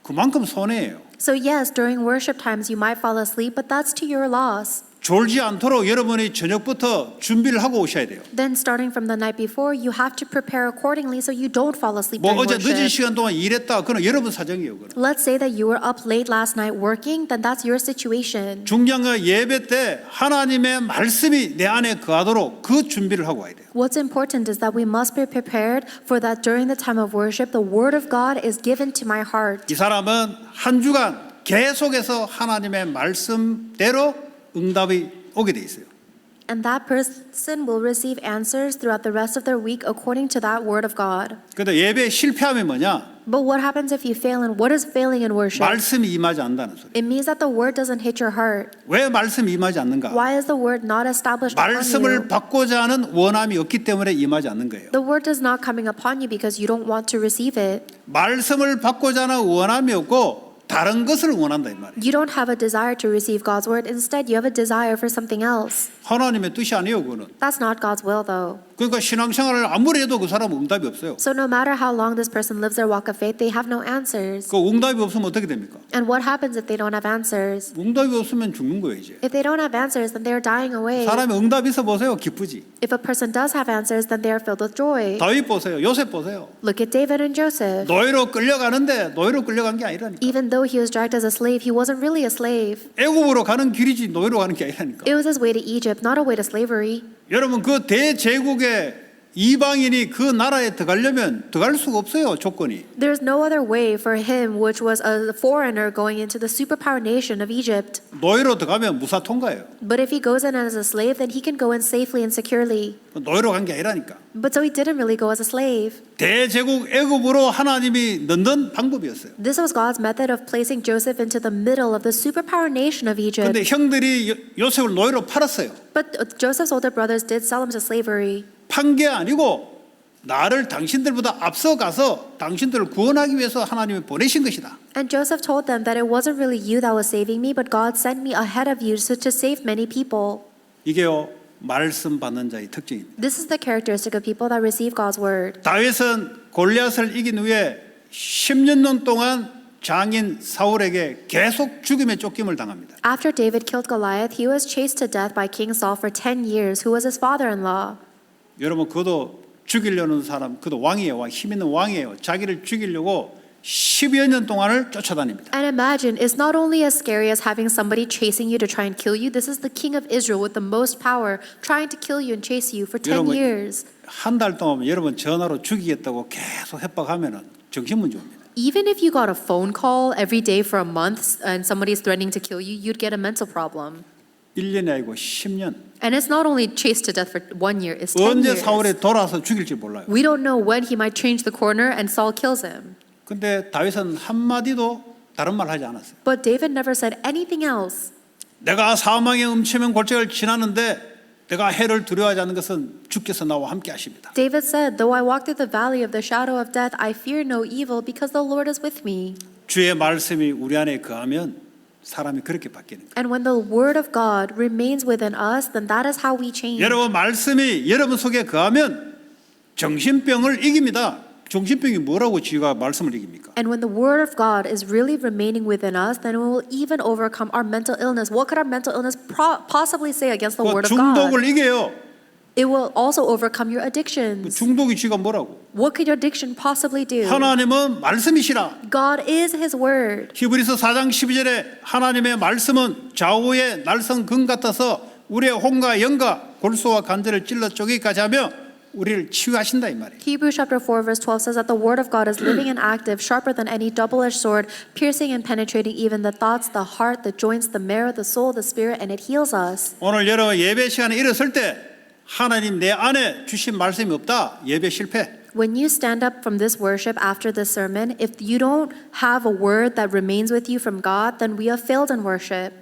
그만큼 손해예요. So yes, during worship times you might fall asleep, but that's to your loss. 졸지 않도록 여러분이 저녁부터 준비를 하고 오셔야 돼요. Then starting from the night before, you have to prepare accordingly so you don't fall asleep 뭐 during 어제 늦은 worship. 시간 동안 일했다. 그건 여러분 사정이에요. 그건. Let's say that you were up late last night working, then that's your situation. 중요한 건 예배 때 하나님의 말씀이 내 안에 거하도록 그 준비를 하고 와야 돼요. What's important is that we must be prepared for that during the time of worship, the word of God is given to my heart. 이 사람은 한 주간 계속해서 하나님의 말씀대로 응답이 오게 돼 있어요. And that person will receive answers throughout the rest of their week according to that word of God. 그런데 예배에 실패하면 뭐냐? But what happens if you fail? And what is failing in worship? 말씀이 임하지 않는다는 소리. It means that the word doesn't hit your heart. 왜 말씀이 임하지 않는가? Why is the word not established upon 말씀을 you? 받고자 하는 원함이 없기 때문에 임하지 않는 거예요. The word is not coming upon you because you don't want to receive it. 말씀을 받고자 하는 원함이 없고 다른 것을 원한다 이 말이에요. You don't have a desire to receive God's word. Instead, you have a desire for something else. 하나님의 뜻이 아니에요, 그거는. That's not God's will, though. 그러니까 신앙생활을 아무리 해도 그 사람은 응답이 없어요. So no matter how long this person lives their walk of faith, they have no answers. 그 응답이 없으면 어떻게 됩니까? And what happens if they don't have answers? 응답이 없으면 죽는 거예요, 이제. If they don't have answers, then they're dying away. 사람이 응답이 있어 보세요, 기쁘지. If a person does have answers, then they are filled with joy. 다윗 보세요, 요셉 보세요. Look at David and Joseph. 노예로 끌려가는데 노예로 끌려간 게 아니라니까. Even though he was dragged as a slave, he wasn't really a slave. 애굽으로 가는 길이지 노예로 가는 게 아니라니까. It was his way to Egypt, not a way to slavery. 여러분 그 대제국의 이방인이 그 나라에 들어가려면 들어갈 수가 없어요, 조건이. There's no other way for him, which was a foreigner going into the superpower nation of Egypt. 노예로 들어가면 무사 통과예요. But if he goes in as a slave, then he can go in safely and securely. 노예로 간 게 아니라니까. But so he didn't really go as a slave. 대제국 애굽으로 하나님이 넣는 방법이었어요. This was God's method of placing Joseph into the middle of the superpower nation of Egypt. 근데 형들이 요셉을 노예로 팔았어요. But Joseph's older brothers did sell him to slavery. 판 게 아니고 나를 당신들보다 앞서가서 당신들을 구원하기 위해서 하나님이 보내신 것이다. And Joseph told them that it wasn't really you that was saving me, but God sent me ahead of you to save many people. 이게요 말씀 받는 자의 특징입니다. This is the characteristic of people that receive God's word. 다윗은 골리앗을 이긴 후에 10년 동안 장인 사울에게 계속 죽임에 쫓김을 당합니다. After David killed Goliath, he was chased to death by King Saul for 10 years, who was his father-in-law. 여러분 그도 죽이려는 사람, 그도 왕이에요. 힘 있는 왕이에요. 자기를 죽이려고 10여 년 동안을 쫓아다닙니다. And imagine, it's not only as scary as having somebody chasing you to try and kill you. This is the king of Israel with the most power trying to kill you and chase you for 10 여러분, years. 한 달 동안 여러분 전화로 죽이겠다고 계속 협박하면은 정신문제입니다. Even if you got a phone call every day for a month and somebody's threatening to kill you, you'd get a mental problem. 1년이 아니고 10년. And it's not only chased to death for 1 year, it's 10 언제 years. 사울에 돌아서 죽일지 몰라요. We don't know when he might change the corner and Saul kills him. 근데 다윗은 한마디도 다른 말 하지 않았어요. But David never said anything else. 내가 사망의 음침한 골짜기를 지나는데 내가 해를 두려워하지 않는 것은 주께서 나와 함께 하십니다. David said, though I walk through the valley of the shadow of death, I fear no evil because the Lord is with me. 주의 말씀이 우리 안에 거하면 사람이 그렇게 바뀌는 거예요. And when the word of God remains within us, then that is how we change. 여러분 말씀이 여러분 속에 거하면 정신병을 이깁니다. 정신병이 뭐라고 지가 말씀을 이깁니까? And when the word of God is really remaining within us, then we will even overcome our mental illness. What could our mental illness possibly say against the word of God? 중독을 이겨요. It will also overcome your addictions. 중독이 지가 뭐라고? What could your addiction possibly do? 하나님은 말씀이시라. God is his word. 히브리서 4장 12절에 하나님의 말씀은 좌우의 날선 금 같아서 우리의 혼과 영과 골수와 관절을 찔러 쪼개기까지 하며 우리를 치유하신다 이 말이에요. Hebrews chapter 4 verse 12 says that the word of God is living and active, sharper than any double-edged sword, piercing and penetrating even the thoughts, the heart, the joints, the marrow, the soul, the spirit, and it heals us. 오늘 여러분 예배 시간에 일어설 때 하나님 내 안에 주신 말씀이 없다. 예배 실패. When you stand up from this worship after this sermon, if you don't have a word that remains with you from God, then we have failed in worship.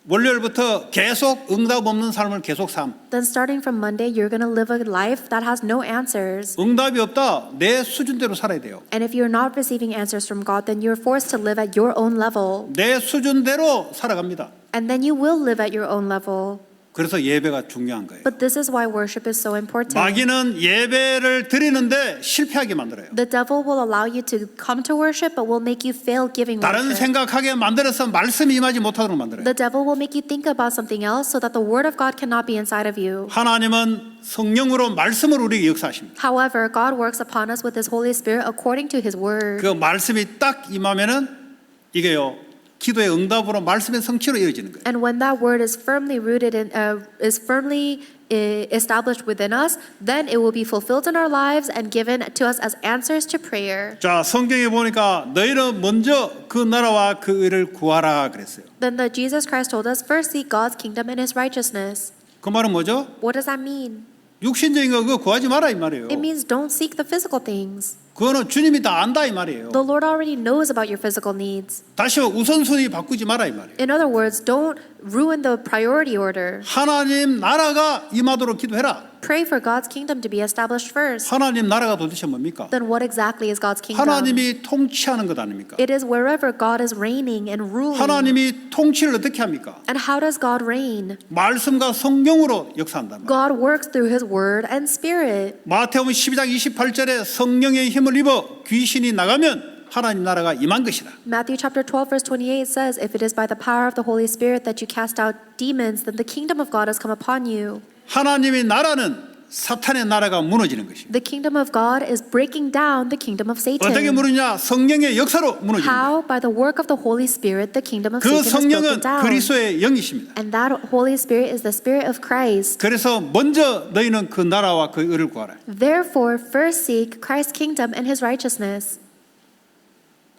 월요일부터 계속 응답 없는 삶을 계속 삶. Then starting from Monday, you're going to live a life that has no answers. 응답이 없다. 내 수준대로 살아야 돼요. And if you're not receiving answers from God, then you're forced to live at your own level. 내 수준대로 살아갑니다. And then you will live at your own level. 그래서 예배가 중요한 거예요. But this is why worship is so important. 마귀는 예배를 드리는데 실패하게 만들어요. The devil will allow you to come to worship, but will make you fail giving 다른 worship. 생각하게 만들어서 말씀이 임하지 못하도록 만들어요. The devil will make you think about something else so that the word of God cannot be inside of you. 하나님은 성령으로 말씀을 우리에게 역사하십니다. However, God works upon us with His Holy Spirit according to His word. 그 말씀이 딱 임하면은 이게요. 기도의 응답으로 말씀의 성취로 이어지는 거예요. And when that word is firmly rooted in, established within us, then it will be fulfilled in our lives and given to us as answers to prayer. 자, 성경에 보니까 너희는 먼저 그 나라와 그 의를 구하라 그랬어요. Then Jesus Christ told us, first seek God's kingdom and His righteousness. 그 말은 뭐죠? What does that mean? 육신적인 거 그거 구하지 마라 이 말이에요. It means don't seek the physical things. 그거는 주님이 다 안다 이 말이에요. The Lord already knows about your physical needs. 다시 우선순위 바꾸지 마라 이 말이에요. In other words, don't ruin the priority order. 하나님 나라가 임하도록 기도해라. Pray for God's kingdom to be established first. 하나님 나라가 도대체 뭡니까? Then what exactly is God's kingdom? 하나님이 통치하는 것 아닙니까? It is wherever God is reigning and ruling. 하나님이 통치를 어떻게 합니까? And how does God reign? 말씀과 성령으로 역사한다. God works through His Word and Spirit. 마태복음 12장 28절에 성령의 힘을 입어 귀신이 나가면 하나님 나라가 임한 것이다. Matthew chapter 12 verse 28 says, if it is by the power of the Holy Spirit that you cast out demons, then the kingdom of God has come upon you. 하나님의 나라는 사탄의 나라가 무너지는 것입니다. The kingdom of God is breaking down the kingdom of 어떻게 Satan. 무너지냐? 성령의 역사로 무너집니다. How? By the work of the Holy Spirit, the kingdom of 그 Satan is 성령은 broken down. 그리스도의 영이십니다. And that Holy Spirit is the Spirit of Christ. 그래서 먼저 너희는 그 나라와 그 의를 구하라. Therefore, first seek Christ's kingdom and His righteousness.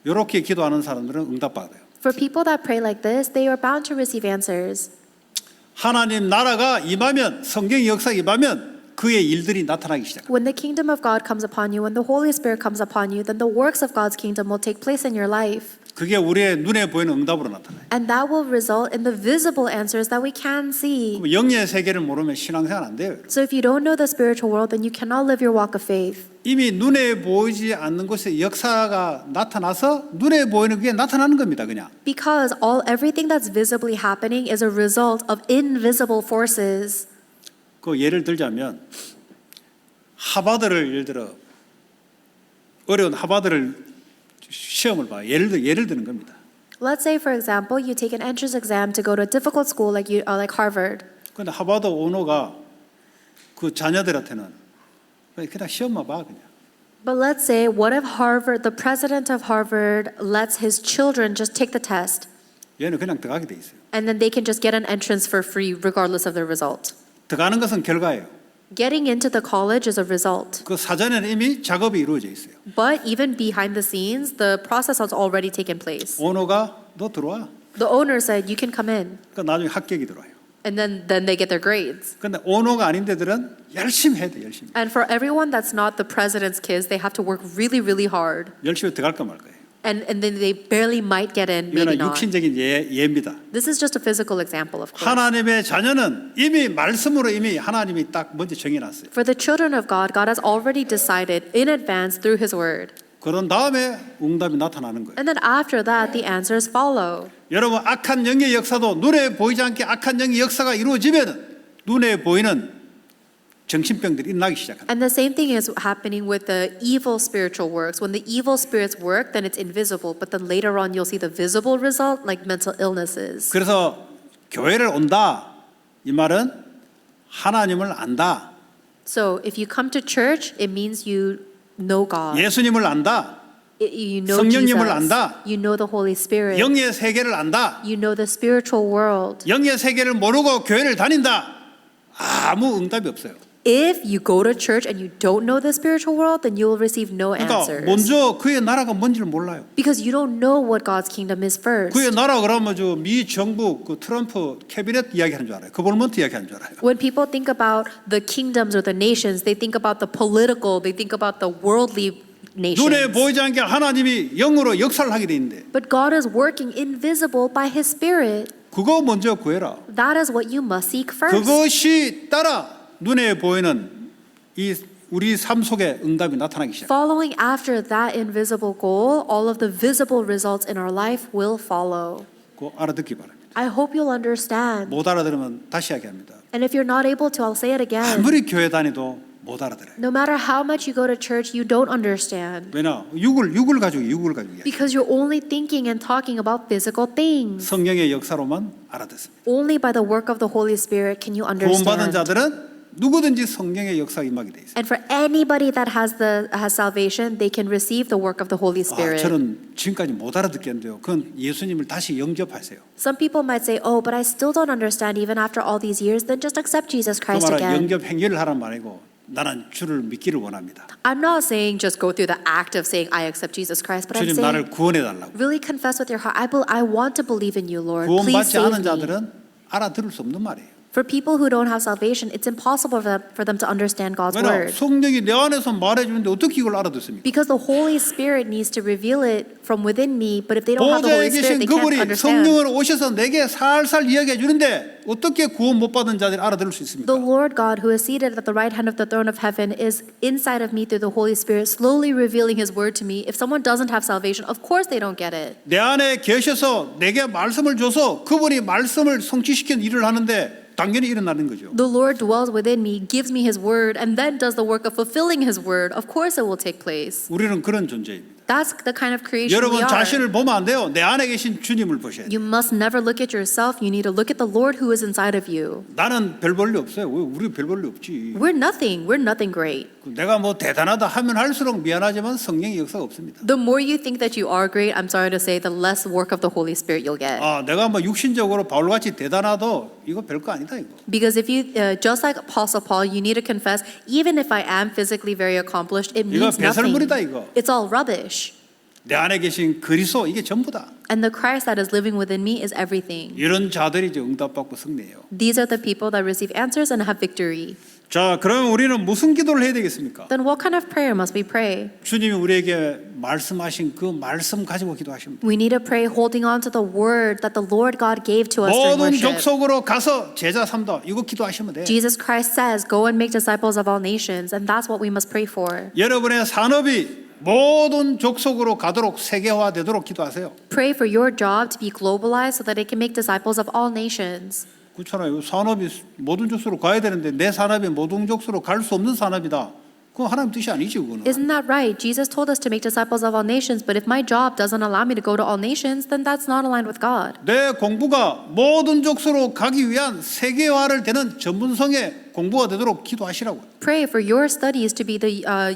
이렇게 기도하는 사람들은 응답받아요. For people that pray like this, they are bound to receive answers. 하나님 나라가 임하면 성경의 역사가 임하면 그의 일들이 나타나기 시작합니다. When the kingdom of God comes upon you, when the Holy Spirit comes upon you, then the works of God's kingdom will take place in your life. 그게 우리의 눈에 보이는 응답으로 나타나요. And that will result in the visible answers that we can see. 그럼 영의 세계를 모르면 신앙생활 안 돼요. So if you don't know the spiritual world, then you cannot live your walk of faith. 이미 눈에 보이지 않는 곳에 역사가 나타나서 눈에 보이는 게 나타나는 겁니다. 그냥. Because everything that's visibly happening is a result of invisible forces. 그 예를 들자면 하버드를 예를 들어 어려운 하버드를 시험을 봐. 예를 드는 겁니다. Let's say, for example, you take an entrance exam to go to a difficult school like Harvard. 그런데 하버드 오너가 그 자녀들한테는 그냥 시험만 봐 그냥. But let's say, what if the president of Harvard lets his children just take the test, 얘는 그냥 들어가게 돼 있어요. and then they can just get an entrance for free regardless of the result? 들어가는 것은 결과예요. Getting into the college is a result. 그 사전에는 이미 작업이 이루어져 있어요. But even behind the scenes, the process has already taken place. 오너가 너 들어와. The owner said, you can come in. 그 나중에 합격이 들어와요. And then they get their grades. 근데 오너가 아닌 데들은 열심히 해야 돼, 열심히. And for everyone that's not the president's kids, they have to work really, really hard. 열심히 들어갈까 말 거예요. And then they barely might get in, maybe 이거는 not. 육신적인 예입니다. This is just a physical example, of course. 하나님의 자녀는 이미 말씀으로 이미 하나님이 딱 먼저 정해놨어요. For the children of God, God has already decided in advance through His Word. 그런 다음에 응답이 나타나는 거예요. And then after that, the answers follow. 여러분 악한 영의 역사도 눈에 보이지 않게 악한 영의 역사가 이루어지면 눈에 보이는 정신병들이 일어나기 시작합니다. And the same thing is happening with the evil spiritual works. When the evil spirits work, then it's invisible. But then later on, you'll see the visible result, like mental illnesses. 그래서 교회를 온다 이 말은 하나님을 안다. So if you come to church, it means you know God. 예수님을 안다. You know 성령님을 Jesus. 안다. You know the Holy Spirit. 영의 세계를 안다. You know the spiritual world. 영의 세계를 모르고 교회를 다닌다. 아무 응답이 없어요. If you go to church and you don't know the spiritual world, then you will receive no 그러니까 answers. 먼저 그의 나라가 뭔지를 몰라요. Because you don't know what God's kingdom is first. 그의 나라 그러면 저 미 정부 그 트럼프 캐비넷 이야기하는 줄 알아요. 거버먼트 이야기하는 줄 알아요. When people think about the kingdoms or the nations, they think about the political, they think about the worldly nations. 눈에 보이지 않게 하나님이 영으로 역사를 하게 돼 있는데 But God is working invisible by His Spirit. 그거 먼저 구해라. That is what you must seek first. 그것이 따라 눈에 보이는 이 우리 삶 속에 응답이 나타나기 시작. Following after that invisible goal, all of the visible results in our life will follow. 그거 알아듣기 바랍니다. I hope you'll understand. 못 알아들으면 다시 이야기합니다. And if you're not able to, I'll say it again. 아무리 교회 다니도 못 알아들어요. No matter how much you go to church, you don't understand. 왜냐? 육을 가지고 이야기. Because you're only thinking and talking about physical things. 성령의 역사로만 알아듣습니다. Only by the work of the Holy Spirit can you 구원받은 understand. 자들은 누구든지 성령의 역사가 임하게 돼 있어요. And for anybody that has salvation, they can receive the work of the Holy Spirit. 저는 지금까지 못 알아듣겠는데요. 그건 예수님을 다시 영접하세요. Some people might say, "Oh, but I still don't understand even after all these years." Then just accept Jesus 그 Christ 말은 again. 영접 행위를 하란 말이고 나는 주를 믿기를 원합니다. I'm not saying just go through the act of saying I accept Jesus Christ, but I'm 주님 나를 saying 구원해 달라고. really confess with your heart. I want to believe in you, Lord. Please 구원받지 save 않은 me. 자들은 알아들을 수 없는 말이에요. For people who don't have salvation, it's impossible for them to understand God's 왜냐? word. 성령이 내 안에서 말해주는데 어떻게 이걸 알아듣습니까? Because the Holy Spirit needs to reveal it from within me, but if they don't have the 보좌에 Holy Spirit, 계신 they can't 그분이 understand. 성령을 오셔서 내게 살살 이야기해 주는데 어떻게 구원 못 받은 자들이 알아들을 수 있습니까? The Lord God, who is seated at the right hand of the throne of heaven, is inside of me through the Holy Spirit, slowly revealing His word to me. If someone doesn't have salvation, of course they don't get it. 내 안에 계셔서 내게 말씀을 줘서 그분이 말씀을 성취시키는 일을 하는데 당연히 일어나는 거죠. The Lord dwells within me, gives me His word, and then does the work of fulfilling His word. Of course it will take place. 우리는 그런 존재입니다. That's the kind of creation we 여러분 are. 자신을 보면 안 돼요. 내 안에 계신 주님을 보셔야 돼요. You must never look at yourself. You need to look at the Lord who is inside of you. 나는 별 볼일 없어요. 왜 우리 별 볼일 없지. We're nothing. We're nothing great. 내가 뭐 대단하다 하면 할수록 미안하지만 성령의 역사가 없습니다. The more you think that you are great, I'm sorry to say, the less work of the Holy Spirit you'll get. 아, 내가 뭐 육신적으로 바울같이 대단하도 이거 별거 아니다 이거. Because if you, just like Apostle Paul, you need to confess, even if I am physically very accomplished, it 이거 means nothing. 배설물이다 이거. It's all rubbish. 내 안에 계신 그리스도 이게 전부다. And the Christ that is living within me is everything. 이런 자들이 이제 응답받고 승리해요. These are the people that receive answers and have victory. 자, 그러면 우리는 무슨 기도를 해야 되겠습니까? Then what kind of prayer must we pray? 주님이 우리에게 말씀하신 그 말씀 가지고 기도하십니다. We need to pray holding on to the word that the Lord God gave to us during 모든 worship. 족속으로 가서 제자 삼다. 이거 기도하시면 돼요. Jesus Christ says, go and make disciples of all nations, and that's what we must pray for. 여러분의 산업이 모든 족속으로 가도록 세계화되도록 기도하세요. Pray for your job to be globalized so that it can make disciples of all nations. 그렇잖아요. 산업이 모든 족속으로 가야 되는데 내 산업이 모든 족속으로 갈 수 없는 산업이다. 그건 하나님 뜻이 아니지 그거는. Isn't that right? Jesus told us to make disciples of all nations, but if my job doesn't allow me to go to all nations, then that's not aligned with God. 내 공부가 모든 족속으로 가기 위한 세계화를 되는 전문성의 공부가 되도록 기도하시라고요. Pray for your studies to be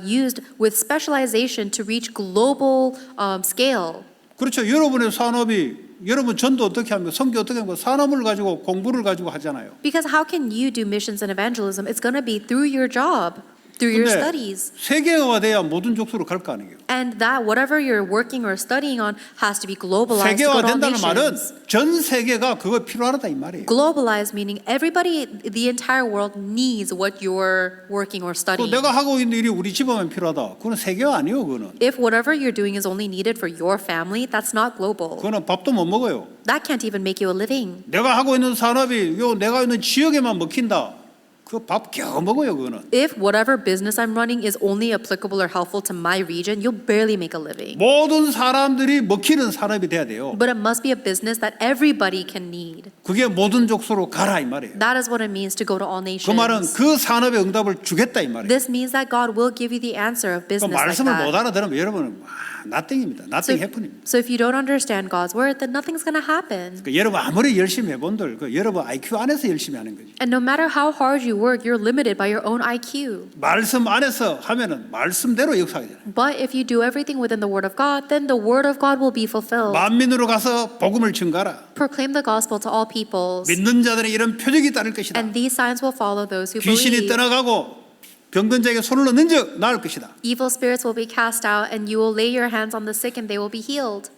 used with specialization to reach global scale. 그렇죠. 여러분의 산업이 여러분 전도 어떻게 합니까? 선교 어떻게 합니까? 산업을 가지고 공부를 가지고 하잖아요. Because how can you do missions and evangelism? It's going to be through your job, through your 근데 studies. 세계화돼야 모든 족속으로 갈 거 아니에요. And that whatever you're working or studying on has to be globalized to go to all 세계화된다는 말은 nations. 전 세계가 그거 필요하다 이 말이에요. Globalized meaning everybody, the entire world needs what you're working or 또 studying. 내가 하고 있는 일이 우리 집안만 필요하다. 그건 세계화 아니에요. 그거는. If whatever you're doing is only needed for your family, that's not global. 그거는 밥도 못 먹어요. That can't even make you a living. 내가 하고 있는 산업이 내가 있는 지역에만 먹힌다. 그 밥 겨우 먹어요. 그거는. If whatever business I'm running is only applicable or helpful to my region, you'll barely make a living. 모든 사람들이 먹히는 산업이 돼야 돼요. But it must be a business that everybody can need. 그게 모든 족속으로 가라 이 말이에요. That is what it means to go to all 그 nations. 말은 그 산업의 응답을 주겠다 이 말이에요. This means that God will give you the answer of 그 business like 말씀을 못 that. 알아들으면 여러분은 nothing입니다. nothing happen입니다. So if you don't understand God's word, then nothing's going to happen. 그 여러분 아무리 열심히 해본들 그 여러분 IQ 안에서 열심히 하는 거지. And no matter how hard you work, you're limited by your own IQ. 말씀 안에서 하면은 말씀대로 역사하게 되는. But if you do everything within the word of God, then the word of God will be fulfilled. 만민으로 가서 복음을 증가하라. Proclaim the gospel to all peoples. 믿는 자들의 이런 표적이 따를 것이다. And these signs will follow those who 귀신이 believe. 떠나가고 병든 자에게 손을 넣는 적 나을 것이다. Evil spirits will be cast out, and you will lay your hands on the sick, and they will be healed.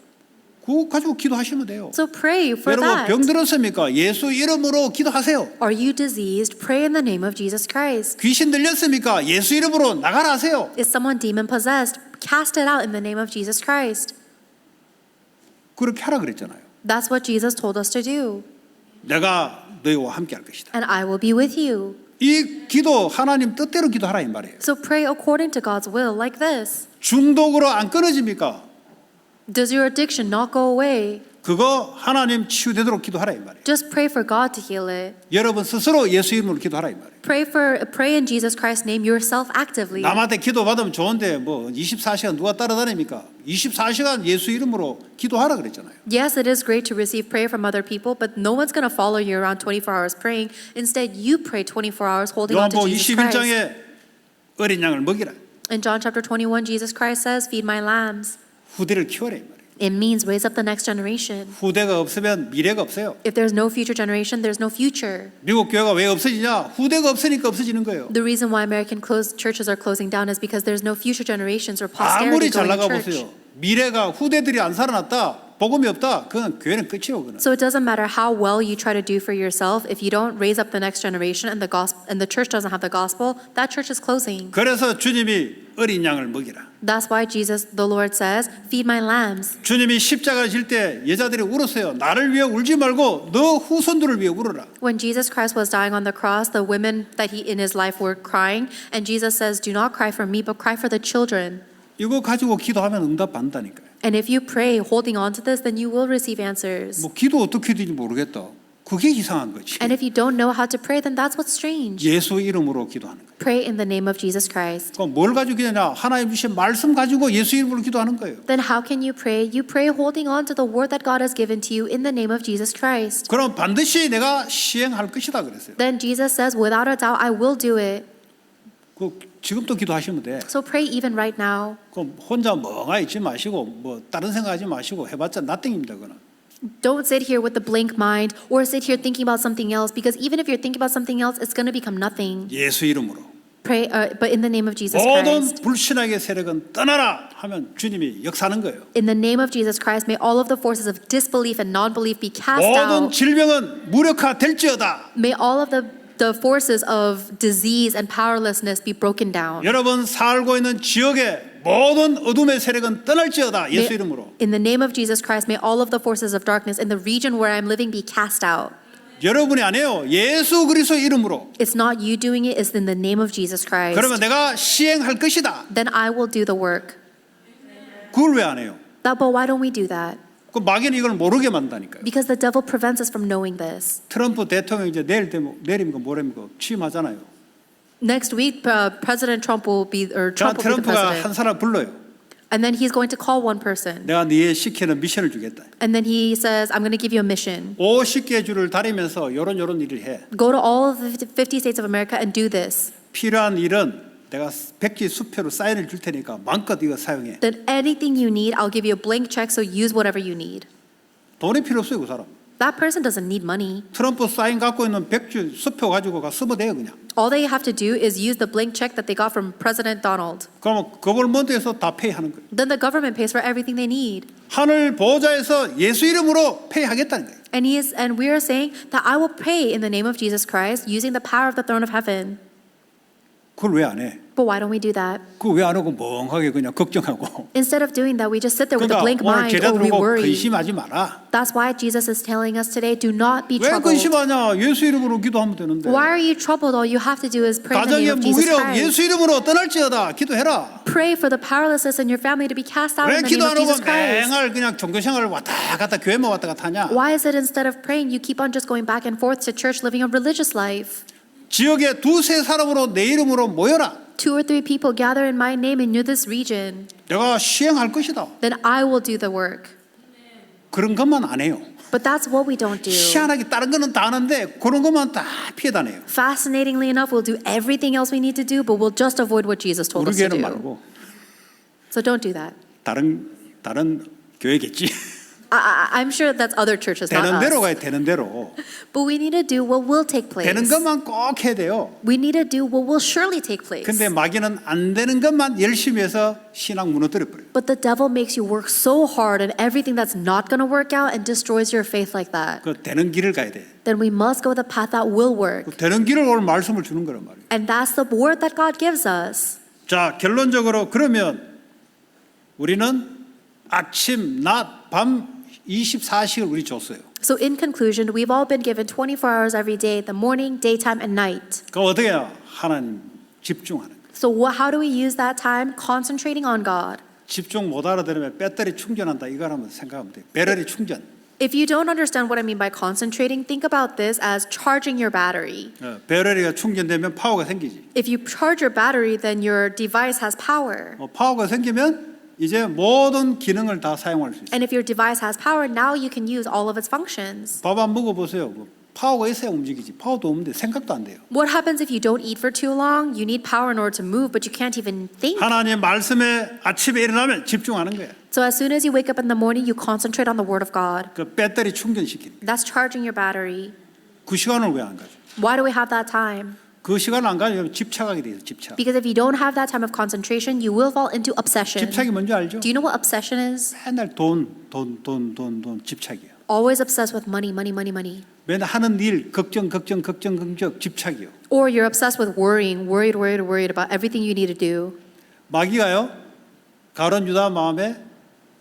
그거 가지고 기도하시면 돼요. So pray for 여러분 that. 병들었습니까? 예수 이름으로 기도하세요. Are you diseased? Pray in the name of Jesus Christ. 귀신 들렸습니까? 예수 이름으로 나가라 하세요. Is someone demon possessed? Cast it out in the name of Jesus Christ. 그렇게 하라 그랬잖아요. That's what Jesus told us to do. 내가 너희와 함께 할 것이다. And I will be with you. 이 기도 하나님 뜻대로 기도하라 이 말이에요. So pray according to God's will, like this. 중독으로 안 끊어집니까? Does your addiction not go away? 그거 하나님 치유되도록 기도하라 이 말이에요. Just pray for God to heal it. 여러분 스스로 예수 이름으로 기도하라 이 말이에요. Pray in Jesus Christ's name yourself actively. 남한테 기도 받으면 좋은데 뭐 24시간 누가 따라다닙니까? 24시간 예수 이름으로 기도하라 그랬잖아요. Yes, it is great to receive prayer from other people, but no one's going to follow you around 24 hours praying. Instead, you pray 24 hours holding on to 요한복음 Jesus Christ. 21장에 어린 양을 먹이라. In John chapter 21, Jesus Christ says, "Feed my lambs." 후대를 키워라 이 말이에요. It means raise up the next generation. 후대가 없으면 미래가 없어요. If there's no future generation, there's no future. 미국 교회가 왜 없어지냐? 후대가 없으니까 없어지는 거예요. The reason why American churches are closing down is because there's no future generations or 아무리 posterity 잘 going 나가 to church. 보세요. 미래가 후대들이 안 살아났다. 복음이 없다. 그건 교회는 끝이요. 그는. So it doesn't matter how well you try to do for yourself. If you don't raise up the next generation and the church doesn't have the gospel, that church is closing. 그래서 주님이 어린 양을 먹이라. That's why the Lord says, feed my lambs. 주님이 십자가를 질 때 여자들이 울었어요. 나를 위해 울지 말고 너 후손들을 위해 울어라. When Jesus Christ was dying on the cross, the women that he in his life were crying, and Jesus says, do not cry for me, but cry for the children. 이거 가지고 기도하면 응답 받는다니까요. And if you pray holding on to this, then you will receive answers. 뭐 기도 어떻게 해야 되는지 모르겠다. 그게 이상한 거지. And if you don't know how to pray, then that's what's strange. 예수 이름으로 기도하는 거예요. Pray in the name of Jesus Christ. 그럼 뭘 가지고 기도하냐? 하나님 주신 말씀 가지고 예수 이름으로 기도하는 거예요. Then how can you pray? You pray holding on to the word that God has given to you in the name of Jesus Christ. 그럼 반드시 내가 시행할 것이다 그랬어요. Then Jesus says, without a doubt, I will do it. 그 지금도 기도하시면 돼. So pray even right now. 그럼 혼자 멍하니 있지 마시고 뭐 다른 생각하지 마시고 해봤자 nothing입니다. 그는. Don't sit here with the blank mind or sit here thinking about something else, because even if you're thinking about something else, it's going to become nothing. 예수 이름으로. Pray, but in the name of Jesus 모든 Christ. 불신앙의 세력은 떠나라 하면 주님이 역사하는 거예요. In the name of Jesus Christ, may all of the forces of disbelief and non-belief be cast 모든 out. 질병은 무력화될지어다. May all of the forces of disease and powerlessness be broken down. 여러분 살고 있는 지역의 모든 어둠의 세력은 떠날지어다. 예수 May, 이름으로. in the name of Jesus Christ, may all of the forces of darkness in the region where I'm living be cast out. 여러분이 아니에요. 예수 그리스도 이름으로. It's not you doing it, it's in the name of Jesus Christ. 그러면 내가 시행할 것이다. Then I will do the work. 그걸 왜 안 해요? But why don't we do that? 그 마귀는 이걸 모르게 만다니까요. Because the devil prevents us from knowing this. 트럼프 대통령 이제 내일입니까 모레입니까 취임하잖아요. Next week, President Trump will be, or 자, Trump will be the 트럼프가 한 president. 사람 불러요. And then he's going to call one person. 내가 네 시키는 미션을 주겠다. And then he says, I'm going to give you a mission. 50개 주를 다니면서 요런 일을 해. Go to all of the 50 states of America and do this. 필요한 일은 내가 백지 수표로 사인을 줄 테니까 마음껏 이거 사용해. Then anything you need, I'll give you a blank check, so use whatever you need. 돈이 필요 없어요, 그 사람. That person doesn't need money. 트럼프 사인 갖고 있는 백지 수표 가지고 가 쓰면 돼요, 그냥. All they have to do is use the blank check that they got from President Donald. 그러면 거벌먼트에서 다 페이하는 거예요. Then the government pays for everything they need. 하늘 보좌에서 예수 이름으로 페이하겠다는 거예요. And we are saying that I will pray in the name of Jesus Christ using the power of the throne of heaven. 그걸 왜 안 해? But why don't we do that? 그거 왜 안 하고 멍하게 그냥 걱정하고. Instead of doing that, we just sit there with a 그러니까 blank 오늘 mind 제자 or we 들고 worry. 근심하지 마라. That's why Jesus is telling us today, do not be 왜 troubled. 근심하냐? 예수 이름으로 기도하면 되는데. Why are you troubled? All you have to do is pray in the 가정의 name of Jesus 무기력 Christ. 예수 이름으로 떠날지어다. 기도해라. Pray for the powerlessness in your family to be cast out 왜 in the name 기도 of 안 하고 Jesus Christ. 맹할 그냥 종교 생활을 왔다 갔다 교회만 왔다 갔다 하냐? Why is it instead of praying, you keep on just going back and forth to church, living a religious life? 지역에 두세 사람으로 내 이름으로 모여라. 2 or 3 people gather in my name in this region, 내가 시행할 것이다. then I will do the work. 그런 것만 안 해요. But that's what we don't do. 희한하게 다른 거는 다 하는데 그런 것만 다 피해 다녀요. Fascinatingly enough, we'll do everything else we need to do, but we'll just avoid what Jesus told 우리 us to 교회는 do. 말고 So don't do that. 다른 교회겠지. I'm sure that's other churches, not 되는 대로 us. 가야 되는 대로. But we need to do what will take place. 되는 것만 꼭 해야 돼요. We need to do what will surely take place. 근데 마귀는 안 되는 것만 열심히 해서 신앙 무너뜨려 버려요. But the devil makes you work so hard and everything that's not going to work out and destroys your faith like that. 그 되는 길을 가야 돼. Then we must go the path that will work. 그 되는 길을 오늘 말씀을 주는 거란 말이에요. And that's the word that God gives us. 자, 결론적으로 그러면 우리는 아침, 낮, 밤 24시를 우리 줬어요. So in conclusion, we've all been given 24 hours every day, the morning, daytime, and night. 그럼 어떻게 해요? 하나님 집중하는 거예요. So how do we use that time? Concentrating on God. 집중 못 알아들으면 배터리 충전한다 이걸 한번 생각하면 돼요. 배터리 충전. If you don't understand what I mean by concentrating, think about this as charging your battery. 배터리가 충전되면 파워가 생기지. If you charge your battery, then your device has power. 파워가 생기면 이제 모든 기능을 다 사용할 수 있어요. And if your device has power, now you can use all of its functions. 밥 안 먹어보세요. 파워가 있어야 움직이지. 파워도 없는데 생각도 안 돼요. What happens if you don't eat for too long? You need power in order to move, but you can't even think. 하나님 말씀에 아침에 일어나면 집중하는 거예요. So as soon as you wake up in the morning, you concentrate on the Word of God. 그 배터리 충전시키는 거예요. That's charging your battery. 그 시간을 왜 안 가죠? Why do we have that time? 그 시간 안 가면 집착하게 돼요. 집착. Because if you don't have that time of concentration, you will fall into obsession. 집착이 뭔지 알죠? Do you know what obsession is? 맨날 돈 집착이에요. Always obsessed with money, money, money, money. 맨날 하는 일 걱정 집착이요. Or you're obsessed with worrying, worried about everything you need to do. 마귀가요 가룟 유다 마음에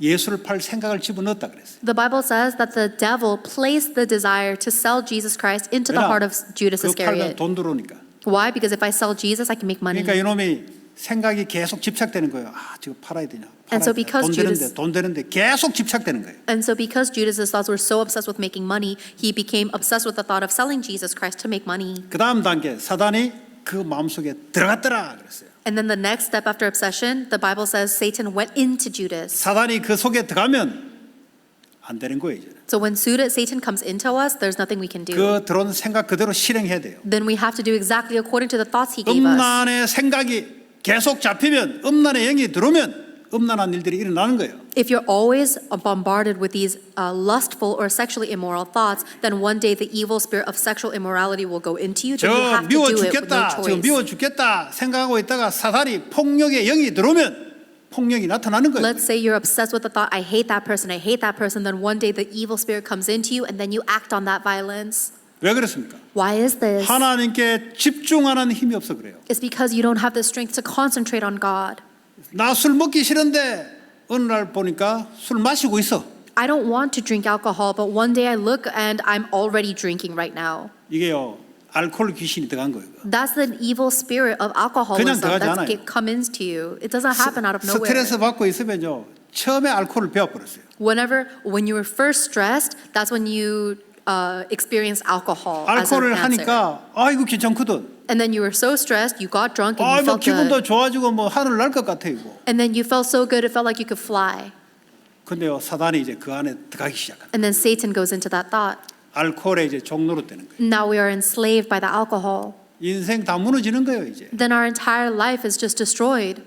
예수를 팔 생각을 집어넣었다 그랬어요. The Bible says that the devil placed the desire to sell Jesus Christ into the heart of Judas 그 팔면 Iscariot. 돈 들어오니까. Why? Because if I sell Jesus, I can make money. 그러니까 이놈이 생각이 계속 집착되는 거예요. 아, 지금 팔아야 되냐? And so 팔아야 되냐? because 돈 되는데 계속 집착되는 거예요. And so because Judas's thoughts were so obsessed with making money, he became obsessed with the thought of selling Jesus Christ to make money. 그 다음 단계 사단이 그 마음속에 들어갔더라 그랬어요. And then the next step after obsession, the Bible says Satan went into Judas. 사단이 그 속에 들어가면 안 되는 거예요. 이제. So when Satan comes into us, there's nothing we can do. 그 들어온 생각 그대로 실행해야 돼요. Then we have to do exactly according to the thoughts he gave us. 음란의 생각이 계속 잡히면 음란의 영이 들어오면 음란한 일들이 일어나는 거예요. If you're always bombarded with these lustful or sexually immoral thoughts, then one day the evil spirit of sexual immorality will go into you. Then you 저 have to 미워 do it with no 죽겠다, 저 choice. 미워 죽겠다 생각하고 있다가 사단이 폭력의 영이 들어오면 폭력이 나타나는 거예요. Let's say you're obsessed with the thought, I hate that person, then one day the evil spirit comes into you and then you act on that violence. 왜 그렇습니까? Why is this? 하나님께 집중하는 힘이 없어 그래요. It's because you don't have the strength to concentrate on God. 나 술 먹기 싫은데 어느 날 보니까 술 마시고 있어. I don't want to drink alcohol, but one day I look and I'm already drinking right now. 이게요 알코올 귀신이 들어간 거예요. That's the evil spirit of alcoholism 들어가지 that's 않아요. come into you. It doesn't happen out of nowhere. 스트레스 받고 있으면요 처음에 알코올을 배워버렸어요. When you were first stressed, that's when you experienced alcohol as an 알코올을 answer. 하니까 이거 괜찮거든. And then you were so stressed, you got drunk and you 뭐 felt 기분도 good. 좋아지고 뭐 하늘 날 것 같아 이거. And then you felt so good, it felt like you could fly. 근데요 사단이 이제 그 안에 들어가기 시작한. And then Satan goes into that thought. 알코올에 이제 종로로 되는 거예요. Now we are enslaved by the alcohol. 인생 다 무너지는 거예요 이제. Then our entire life is just destroyed.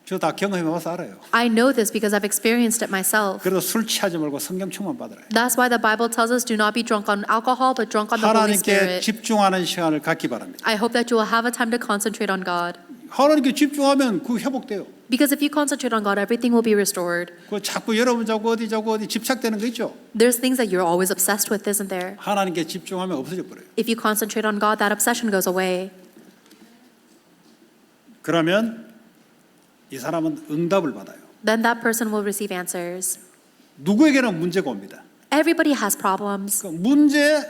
저 다 경험해봐서 알아요. I know this because I've experienced it myself. 그래도 술 취하지 말고 성경 충만 받으라. That's why the Bible tells us do not be drunk on alcohol, but drunk on the Holy 하나님께 Spirit. 집중하는 시간을 갖기 바랍니다. I hope that you will have a time to concentrate on God. 하나님께 집중하면 그 회복돼요. Because if you concentrate on God, everything will be restored. 그 자꾸 여러분 자꾸 어디 집착되는 거 있죠. There's things that you're always obsessed with, isn't there? 하나님께 집중하면 없어져 버려요. If you concentrate on God, that obsession goes away. 그러면 이 사람은 응답을 받아요. Then that person will receive answers. 누구에게나 문제가 옵니다. Everybody has problems. 그 문제에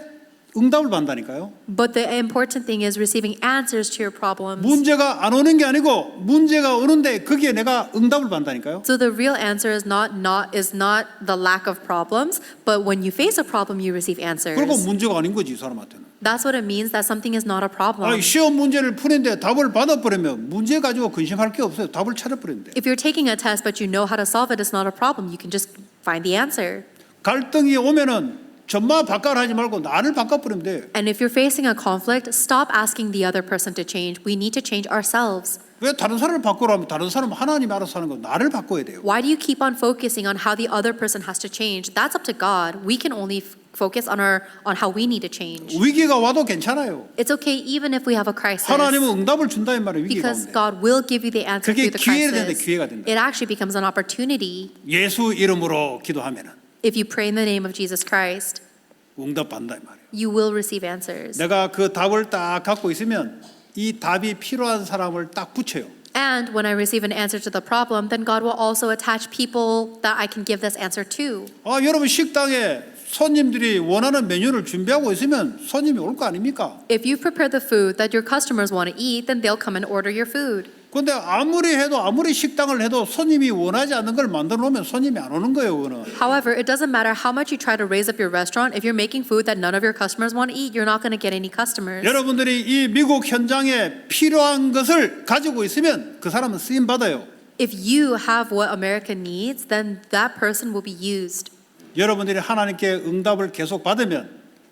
응답을 받는다니까요. But the important thing is receiving answers to your problems. 문제가 안 오는 게 아니고 문제가 오는데 거기에 내가 응답을 받는다니까요. So the real answer is not the lack of problems, but when you face a problem, you receive answers. 그리고 문제가 아닌 거지 이 사람한테는. That's what it means that something is not a problem. 시험 문제를 푸는데 답을 받아버리면 문제 가지고 근심할 게 없어요. 답을 찾아버리는데. If you're taking a test but you know how to solve it, it's not a problem. You can just find the answer. 갈등이 오면은 전마 바꿔라 하지 말고 나를 바꿔버리면 돼요. And if you're facing a conflict, stop asking the other person to change. We need to change ourselves. 왜 다른 사람을 바꾸라면 다른 사람은 하나님이 알아서 하는 거 나를 바꿔야 돼요. Why do you keep on focusing on how the other person has to change? That's up to God. We can only focus on how we need to change. 위기가 와도 괜찮아요. It's okay even if we have a crisis. 하나님은 응답을 준다는 말이에요. 위기 Because 가운데. God will give you the answer 그게 through the 기회가 된다, crisis. 기회가 된다. It actually becomes an opportunity. 예수 이름으로 기도하면은 If you pray in the name of Jesus Christ, 응답 받는다 이 말이에요. you will receive answers. 내가 그 답을 딱 갖고 있으면 이 답이 필요한 사람을 딱 붙여요. And when I receive an answer to the problem, then God will also attach people that I can give this answer to. 여러분 식당에 손님들이 원하는 메뉴를 준비하고 있으면 손님이 올 거 아닙니까? If you prepare the food that your customers want to eat, then they'll come and order your food. 근데 아무리 식당을 해도 손님이 원하지 않는 걸 만들어 놓으면 손님이 안 오는 거예요, 그거는. However, it doesn't matter how much you try to raise up your restaurant. If you're making food that none of your customers want to eat, you're not going to get any customers. 여러분들이 이 미국 현장에 필요한 것을 가지고 있으면 그 사람은 쓰임 받아요. If you have what America needs, then that person will be used. 여러분들이 하나님께 응답을 계속 받으면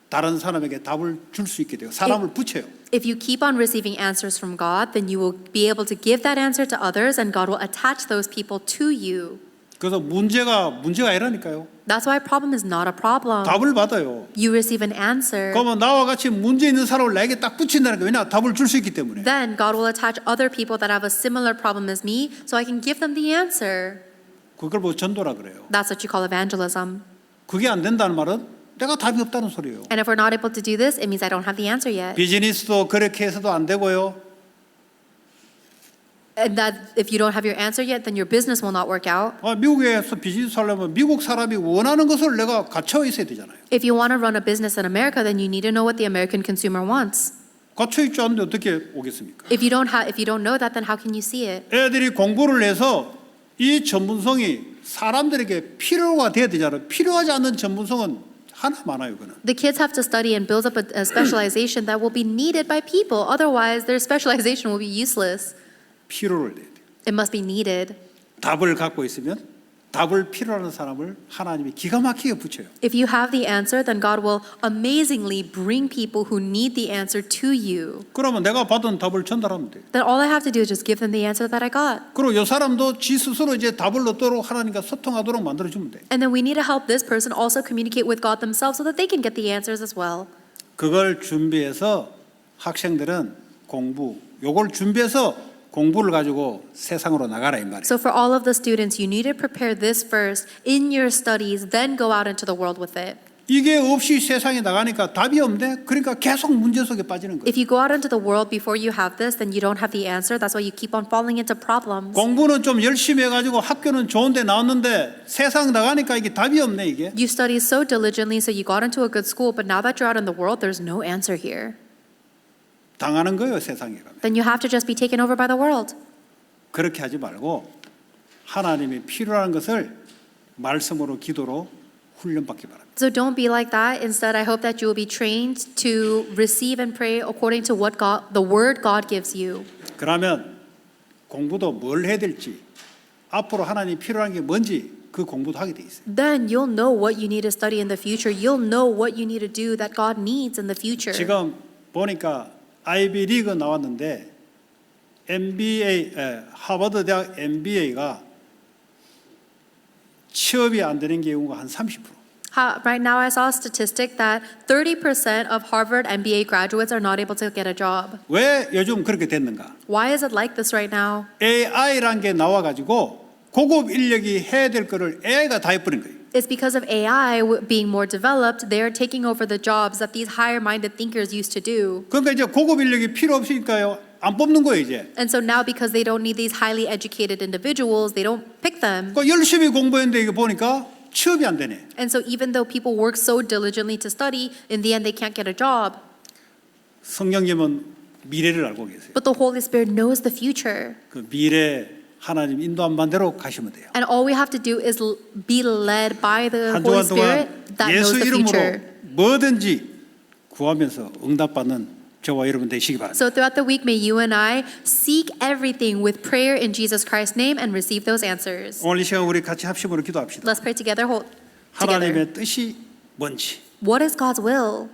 다른 사람에게 답을 줄 수 있게 돼요. 사람을 붙여요. If you keep on receiving answers from God, then you will be able to give that answer to others, and God will attach those people to you. 그래서 문제가 아니라니까요. That's why problem is not a problem. 답을 받아요. You receive an answer. 그러면 나와 같이 문제 있는 사람을 나에게 딱 붙인다는 거예요. 왜냐? 답을 줄 수 있기 때문에. Then God will attach other people that have a similar problem as me so I can give them the answer. 그걸 보고 전도라 그래요. That's what you call evangelism. 그게 안 된다는 말은 내가 답이 없다는 소리예요. And if we're not able to do this, it means I don't have the answer yet. 비즈니스도 그렇게 해서도 안 되고요. And that if you don't have your answer yet, then your business will not work out. 미국에서 비즈니스 하려면 미국 사람이 원하는 것을 내가 갖춰 있어야 되잖아요. If you want to run a business in America, then you need to know what the American consumer wants. 갖춰 있지 않은데 어떻게 오겠습니까? If you don't know that, then how can you see it? 애들이 공부를 해서 이 전문성이 사람들에게 필요가 돼야 되잖아요. 필요하지 않는 전문성은 하나 많아요. 그는. The kids have to study and build up a specialization that will be needed by people. Otherwise, their specialization will be useless. 필요를 돼야 돼요. It must be needed. 답을 갖고 있으면 답을 필요로 하는 사람을 하나님이 기가 막히게 붙여요. If you have the answer, then God will amazingly bring people who need the answer to you. 그러면 내가 받은 답을 전달하면 돼요. Then all I have to do is just give them the answer that I got. 그리고 이 사람도 지 스스로 이제 답을 얻도록 하나님과 소통하도록 만들어주면 돼요. And then we need to help this person also communicate with God themselves so that they can get the answers as well. 그걸 준비해서 학생들은 요걸 준비해서 공부를 가지고 세상으로 나가라 이 말이에요. So for all of the students, you need to prepare this first in your studies, then go out into the world with it. 이게 없이 세상에 나가니까 답이 없네. 그러니까 계속 문제 속에 빠지는 거예요. If you go out into the world before you have this, then you don't have the answer. That's why you keep on falling into problems. 공부는 좀 열심히 해가지고 학교는 좋은데 나왔는데 세상 나가니까 이게 답이 없네 이게. You studied so diligently, so you got into a good school, but now that you're out in the world, there's no answer here. 당하는 거예요 세상에 가면. Then you have to just be taken over by the world. 그렇게 하지 말고 하나님이 필요한 것을 말씀으로 기도로 훈련받기 바랍니다. So don't be like that. Instead, I hope that you will be trained to receive and pray according to what God, the word God gives you. 그러면 공부도 뭘 해야 될지 앞으로 하나님이 필요한 게 뭔지 그 공부도 하게 돼 있어요. Then you'll know what you need to study in the future. You'll know what you need to do that God needs in the future. 지금 보니까 아이비 리그 나왔는데 하버드 대학 MBA가 취업이 안 되는 경우가 한 30%. Right now, I saw a statistic that 30% of Harvard MBA graduates are not able to get a job. 왜 요즘 그렇게 됐는가? Why is it like this right now? AI라는 게 나와가지고 고급 인력이 해야 될 거를 AI가 다 해버린 거예요. It's because of AI being more developed, they are taking over the jobs that these higher-minded thinkers used to do. 그러니까 이제 고급 인력이 필요 없으니까요. 안 뽑는 거예요 이제. And so now because they don't need these highly educated individuals, they don't pick them. 그 열심히 공부했는데 이거 보니까 취업이 안 되네. And so even though people work so diligently to study, in the end they can't get a job. 성령님은 미래를 알고 계세요. But the Holy Spirit knows the future. 그 미래 하나님 인도한 반대로 가시면 돼요. And all we have to do is be led by the 한 Holy 주간 Spirit 동안 that knows 예수 the 이름으로 future. 뭐든지 구하면서 응답받는 저와 여러분 되시기 바랍니다. So throughout the week, may you and I seek everything with prayer in Jesus Christ's name and receive those answers. 오늘 이 시간 우리 같이 합심으로 기도합시다. Let's pray together. 하나님의 뜻이 뭔지 What is God's will?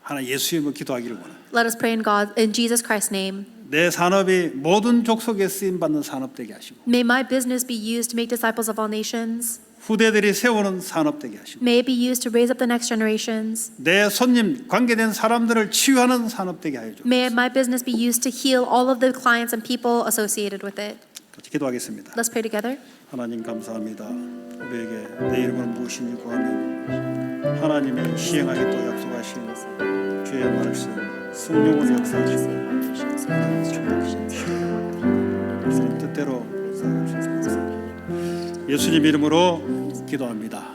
하나 예수 이름으로 기도하기를 원합니다. Let us pray in Jesus Christ's name. 내 산업이 모든 족속에 쓰임 받는 산업 되게 하시고 May my business be used to make disciples of all nations. 후대들이 세우는 산업 되게 하시고 May it be used to raise up the next generations. 내 손님 관계된 사람들을 치유하는 산업 되게 하여 주옵소서. May my business be used to heal all of the clients and people associated with it. 같이 기도하겠습니다. Let's pray together. 하나님 감사합니다. 우리에게 내 이름을 무엇인지 구하면 하나님의 시행하게 또 약속하신 주의 말씀 성령을 역사하시고 주님 뜻대로 살아가시옵소서. 예수님 이름으로 기도합니다.